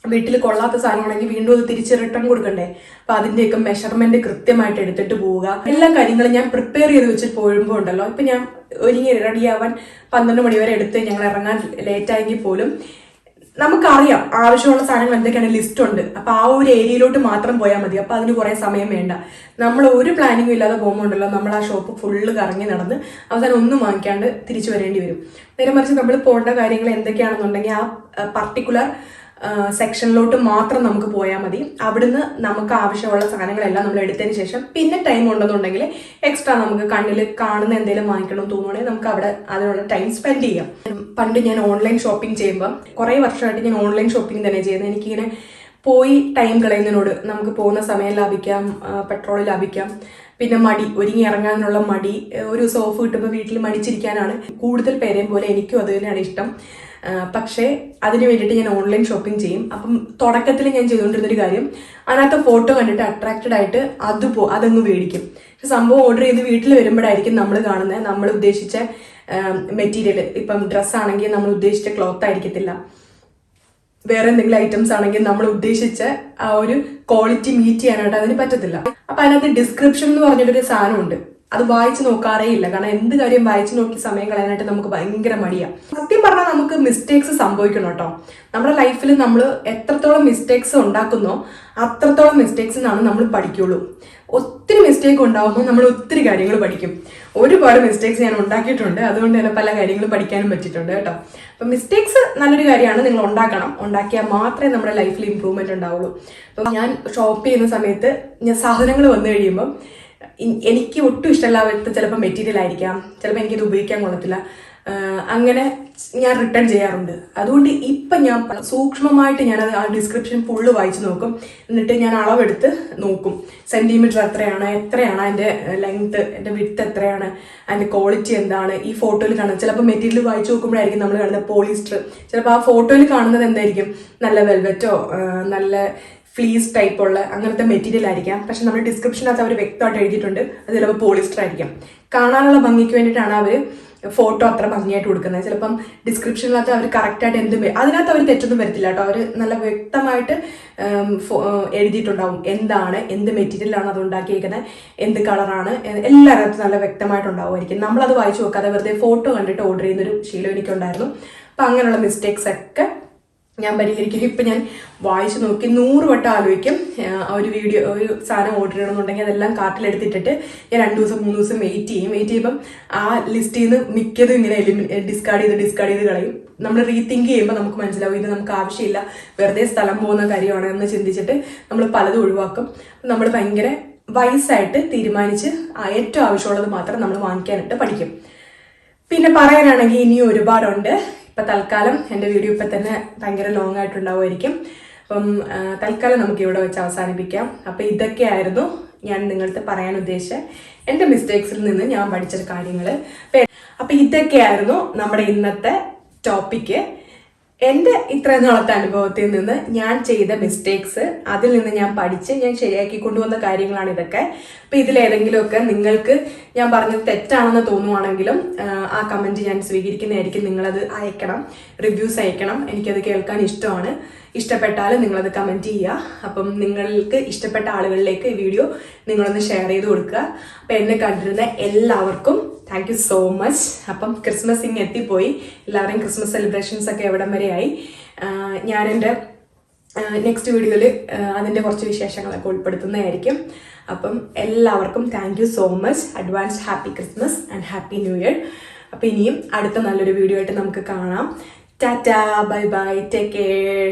വീട്ടിൽ കൊള്ളാത്ത സാധനമാണെങ്കിൽ വീണ്ടും അത് തിരിച്ച് റിട്ടേൺ കൊടുക്കണ്ടേ. അപ്പൊ അതിന്റെയൊക്കെ മെഷർമെന്റ് കൃത്യമായിട്ട് എടുത്തിട്ട് പോവുക. എല്ലാ കാര്യങ്ങളും ഞാൻ പ്രിപ്പയർ ചെയ്ത് വെച്ചിട്ട് പോകുമ്പോൾ ഉണ്ടല്ലോ, ഇപ്പൊ ഞാൻ ഒരുങ്ങി റെഡിയാവാൻ 12 മണി വരെ എടുത്ത് ഞങ്ങൾ ഇറങ്ങാൻ ലേറ്റ് ആയെങ്കിൽ പോലും നമുക്കറിയാം ആവശ്യമുള്ള സാധനങ്ങൾ എന്തൊക്കെയാണ് ലിസ്റ്റ് ഉണ്ട്. അപ്പൊ ആ ഒരു ഏരിയയിലോട്ട് മാത്രം പോയാൽ മതി. അപ്പൊ അതിന് കുറെ സമയം വേണ്ട. നമ്മൾ ഒരു പ്ലാനിങ്ങും ഇല്ലാതെ പോകുമ്പോണ്ടല്ലോ നമ്മൾ ആ ഷോപ്പ് ഫുള്ള് കറങ്ങി നടന്ന് അവസാനം ഒന്നും വാങ്ങിക്കാണ്ട് തിരിച്ചു വരേണ്ടി വരും. നേരെ മറിച്ച് നമ്മൾ പോകേണ്ട കാര്യങ്ങൾ എന്തൊക്കെയാണെന്നുണ്ടെങ്കിൽ ആ പർട്ടിക്കുലർ സെക്ഷനിലോട്ട് മാത്രം നമുക്ക് പോയാൽ മതി. അവിടുന്ന് നമുക്ക് ആവശ്യമുള്ള സാധനങ്ങളെല്ലാം നമ്മൾ എടുത്തതിന് ശേഷം പിന്നെ ടൈം ഉണ്ടെന്നുണ്ടെങ്കിൽ എക്സ്ട്രാ നമുക്ക് കണ്ണിൽ കാണുന്ന എന്തെങ്കിലും വാങ്ങിക്കണം തോന്നുവാണെങ്കിൽ നമുക്ക് അവിടെ അതിനുള്ള ടൈം സ്പെൻഡ് ചെയ്യാം. പണ്ട് ഞാൻ ഓൺലൈൻ ഷോപ്പിംഗ് ചെയ്യുമ്പോൾ കുറേ വർഷമായിട്ട് ഞാൻ ഓൺലൈൻ ഷോപ്പിംഗ് തന്നെ ചെയ്യുന്നത്. എനിക്കിങ്ങനെ പോയി ടൈം കളയുന്നതിനോട്, നമുക്ക് പോകുന്ന സമയം ലാഭിക്കാം, പെട്രോൾ ലാഭിക്കാം, പിന്നെ മടി, ഒരുങ്ങി ഇറങ്ങാനുള്ള മടി, ഒരു ദിവസം ഓഫ് കിട്ടുമ്പോൾ വീട്ടിൽ മടിച്ചിരിക്കാനാണ് കൂടുതൽ പേരെയും പോലെ എനിക്കും അത് തന്നെയാണ് ഇഷ്ടം. പക്ഷേ അതിന് വേണ്ടിയിട്ട് ഞാൻ ഓൺലൈൻ ഷോപ്പിംഗ് ചെയ്യും. അപ്പം തുടക്കത്തിൽ ഞാൻ ചെയ്തുകൊണ്ടിരുന്നൊരു കാര്യം, അതിനകത്ത് ഫോട്ടോ കണ്ടിട്ട് അട്രാക്റ്റഡ് ആയിട്ട് അതങ്ങ് മേടിക്കും. പക്ഷെ സംഭവം ഓർഡർ ചെയ്ത് വീട്ടിൽ വരുമ്പോഴായിരിക്കും നമ്മൾ കാണുന്നത് നമ്മൾ ഉദ്ദേശിച്ച മെറ്റീരിയൽ. ഇപ്പം ഡ്രസ്സാണെങ്കിൽ നമ്മൾ ഉദ്ദേശിച്ച ക്ലോത്ത് ആയിരിക്കത്തില്ല, വേറെ എന്തെങ്കിലും ഐറ്റംസ് ആണെങ്കിൽ നമ്മൾ ഉദ്ദേശിച്ച ആ ഒരു ക്വാളിറ്റി മീറ്റ് ചെയ്യാനായിട്ട് അതിന് പറ്റത്തില്ല. അപ്പൊ അതിനകത്ത് ഡിസ്ക്രിപ്ഷൻ എന്ന് പറഞ്ഞിട്ടൊരു സാധനമുണ്ട്. അത് വായിച്ചു നോക്കാറേ ഇല്ല. കാരണം എന്ത് കാര്യം വായിച്ചു നോക്കി സമയം കളയാനായിട്ട് നമുക്ക് ഭയങ്കര മടിയാണ്. സത്യം പറഞ്ഞാൽ നമുക്ക് മിസ്റ്റേക്സ് സംഭവിക്കണം കേട്ടോ. നമ്മുടെ ലൈഫിൽ നമ്മൾ എത്രത്തോളം മിസ്റ്റേക്സ് ഉണ്ടാക്കുന്നോ അത്രത്തോളം മിസ്റ്റേക്സ് നിന്നാണ് നമ്മൾ പഠിക്കുള്ളൂ. ഒത്തിരി മിസ്റ്റേക്ക് ഉണ്ടാകുമ്പോൾ നമ്മൾ ഒത്തിരി കാര്യങ്ങൾ പഠിക്കും. ഒരുപാട് മിസ്റ്റേക്സ് ഞാൻ ഉണ്ടാക്കിയിട്ടുണ്ട്. അതുകൊണ്ട് തന്നെ പല കാര്യങ്ങളും പഠിക്കാനും പറ്റിയിട്ടുണ്ട് കേട്ടോ. അപ്പം മിസ്റ്റേക്സ് നല്ലൊരു കാര്യമാണ്, നിങ്ങൾ ഉണ്ടാക്കണം. ഉണ്ടാക്കിയാൽ മാത്രമേ നമ്മുടെ ലൈഫിൽ ഇമ്പ്രൂവ്മെന്റ് ഉണ്ടാവുള്ളൂ. അപ്പം ഞാൻ ഷോപ്പ് ചെയ്യുന്ന സമയത്ത് ഞാൻ സാധനങ്ങൾ വന്നു കഴിയുമ്പം എനിക്ക് ഒട്ടും ഇഷ്ടമില്ലാത്ത ചിലപ്പോൾ മെറ്റീരിയൽ ആയിരിക്കാം, ചിലപ്പോൾ എനിക്കത് ഉപയോഗിക്കാൻ കൊള്ളത്തില്ല, അങ്ങനെ ഞാൻ റിട്ടേൺ ചെയ്യാറുണ്ട്. അതുകൊണ്ട് ഇപ്പം ഞാൻ സൂക്ഷ്മമായിട്ട് ഞാനത് ആ ഡിസ്ക്രിപ്ഷൻ ഫുള്ള് വായിച്ച് നോക്കും. എന്നിട്ട് ഞാൻ അളവെടുത്ത് നോക്കും, സെന്റിമീറ്റർ എത്രയാണ് അതിൻ്റെ ലെങ്ത്, എൻ്റെ വിഡ്ത്ത് എത്രയാണ്, അതിൻ്റെ ക്വാളിറ്റി എന്താണ്, ഈ ഫോട്ടോയിൽ കാണുന്നത്. ചിലപ്പോൾ മെറ്റീരിയൽ വായിച്ച് നോക്കുമ്പോഴായിരിക്കും നമ്മൾ കാണുന്നത് പോളിസ്റ്റർ. ചിലപ്പോൾ ആ ഫോട്ടോയിൽ കാണുന്നത് എന്തായിരിക്കും, നല്ല വെൽവെറ്റോ നല്ല ഫ്ലീസ് ടൈപ്പുള്ള അങ്ങനത്തെ മെറ്റീരിയൽ ആയിരിക്കാം. പക്ഷെ നമ്മൾ ഡിസ്ക്രിപ്ഷനകത്ത് അവർ വ്യക്തമായിട്ട് എഴുതിയിട്ടുണ്ട് അത് ചിലപ്പോൾ പോളിസ്റ്റർ ആയിരിക്കാം. കാണാനുള്ള ഭംഗിക്ക് വേണ്ടിയിട്ടാണ് അവർ ഫോട്ടോ അത്ര ഭംഗിയായിട്ട് കൊടുക്കുന്നത്. ചിലപ്പം ഡിസ്ക്രിപ്ഷനിനകത്ത് അവർ കറക്റ്റായിട്ട് അതിനകത്ത് അവർ തെറ്റൊന്നും വരത്തില്ല കേട്ടോ. അവർ നല്ല വ്യക്തമായിട്ട് എഴുതിയിട്ടുണ്ടാവും എന്താണ്, എന്ത് മെറ്റീരിയലാണ് അത് ഉണ്ടാക്കിയിരിക്കുന്നത്, എന്ത് കളറാണ്, എല്ലാവരും നല്ല വ്യക്തമായിട്ടുണ്ടാവുമായിരിക്കും. നമ്മളത് വായിച്ചു നോക്കാതെ വെറുതെ ഫോട്ടോ കണ്ടിട്ട് ഓർഡർ ചെയ്യുന്നൊരു ശീലം എനിക്കുണ്ടായിരുന്നു. അപ്പം അങ്ങനെയുള്ള മിസ്റ്റേക്സ് ഒക്കെ ഞാൻ പരിഹരിക്കും. ഇപ്പം ഞാൻ വായിച്ചു നോക്കി 100 വട്ടം ആലോചിക്കും. ഒരു സാധനം ഓർഡർ ചെയ്യണമെന്നുണ്ടെങ്കിൽ അതെല്ലാം കാർട്ടിലെടുത്തിട്ടിട്ട് ഞാൻ 2 ദിവസം 3 ദിവസം വെയിറ്റ് ചെയ്യുമ്പം ആ ലിസ്റ്റിൽ നിന്ന് മിക്കതും ഇങ്ങനെ ഡിസ്കാർഡ് ചെയ്ത് കളയും. നമ്മൾ റീതിങ്ക് ചെയ്യുമ്പോൾ നമുക്ക് മനസ്സിലാവും ഇത് നമുക്ക് ആവശ്യമില്ല, വെറുതെ സ്ഥലം പോകുന്ന കാര്യമാണ് എന്ന് ചിന്തിച്ചിട്ട് നമ്മൾ പലതും ഒഴിവാക്കും. നമ്മൾ ഭയങ്കര വൈസായിട്ട് തീരുമാനിച്ച് ഏറ്റവും ആവശ്യമുള്ളത് മാത്രം നമ്മൾ വാങ്ങിക്കാനായിട്ട് പഠിക്കും. പിന്നെ പറയാനാണെങ്കിൽ ഇനിയും ഒരുപാടുണ്ട്. ഇപ്പം തൽക്കാലം എൻ്റെ വീഡിയോ ഇപ്പം തന്നെ ഭയങ്കര ലോങ് ആയിട്ടുണ്ടാവുമായിരിക്കും. അപ്പം തൽക്കാലം നമുക്ക് ഇവിടെ വെച്ച് അവസാനിപ്പിക്കാം. അപ്പം ഇതൊക്കെയായിരുന്നു ഞാൻ നിങ്ങളടുത്ത് പറയാൻ ഉദ്ദേശിച്ച എൻ്റെ മിസ്റ്റേക്സിൽ നിന്ന് ഞാൻ പഠിച്ച കാര്യങ്ങൾ. അപ്പം ഇതൊക്കെയായിരുന്നു നമ്മുടെ ഇന്നത്തെ ടോപ്പിക്ക്. എൻ്റെ ഇത്രയും നാളത്തെ അനുഭവത്തിൽ നിന്ന് ഞാൻ ചെയ്ത മിസ്റ്റേക്സ്, അതിൽ നിന്ന് ഞാൻ പഠിച്ച് ഞാൻ ശരിയാക്കി കൊണ്ടുവന്ന കാര്യങ്ങളാണ് ഇതൊക്കെ. അപ്പം ഇതിലേതെങ്കിലുമൊക്കെ നിങ്ങൾക്ക് ഞാൻ പറഞ്ഞത് തെറ്റാണെന്ന് തോന്നുവാണെങ്കിലും ആ കമൻറ്റ് ഞാൻ സ്വീകരിക്കുന്നതായിരിക്കും. നിങ്ങളത് അയക്കണം, റിവ്യൂസ് അയക്കണം, എനിക്കത് കേൾക്കാൻ ഇഷ്ടമാണ്. ഇഷ്ടപ്പെട്ടാൽ നിങ്ങളത് കമൻറ്റ് ചെയ്യുക. അപ്പം നിങ്ങൾക്ക് ഇഷ്ടപ്പെട്ട ആളുകളിലേക്ക് ഈ വീഡിയോ നിങ്ങളൊന്ന് ഷെയർ ചെയ്ത് കൊടുക്കുക. അപ്പം എന്നെ കണ്ടിരുന്ന എല്ലാവർക്കും താങ്ക് യു സോ മച്ച്. അപ്പം ക്രിസ്മസ് ഇങ്ങ് എത്തിപ്പോയി. എല്ലാവരുടെയും ക്രിസ്മസ് സെലിബ്രേഷൻസ് ഒക്കെ എവിടം വരെയായി. ഞാൻ എൻ്റെ നെക്സ്റ്റ് വീഡിയോയിൽ അതിൻ്റെ കുറച്ച് വിശേഷങ്ങളൊക്കെ ഉൾപ്പെടുത്തുന്നതായിരിക്കും. അപ്പം എല്ലാവർക്കും thank you so much. Advance happy Christmas and happy new year. അപ്പം ഇനിയും അടുത്ത നല്ലൊരു വീഡിയോ ആയിട്ട് നമുക്ക് കാണാം. Tata, bye bye, take care.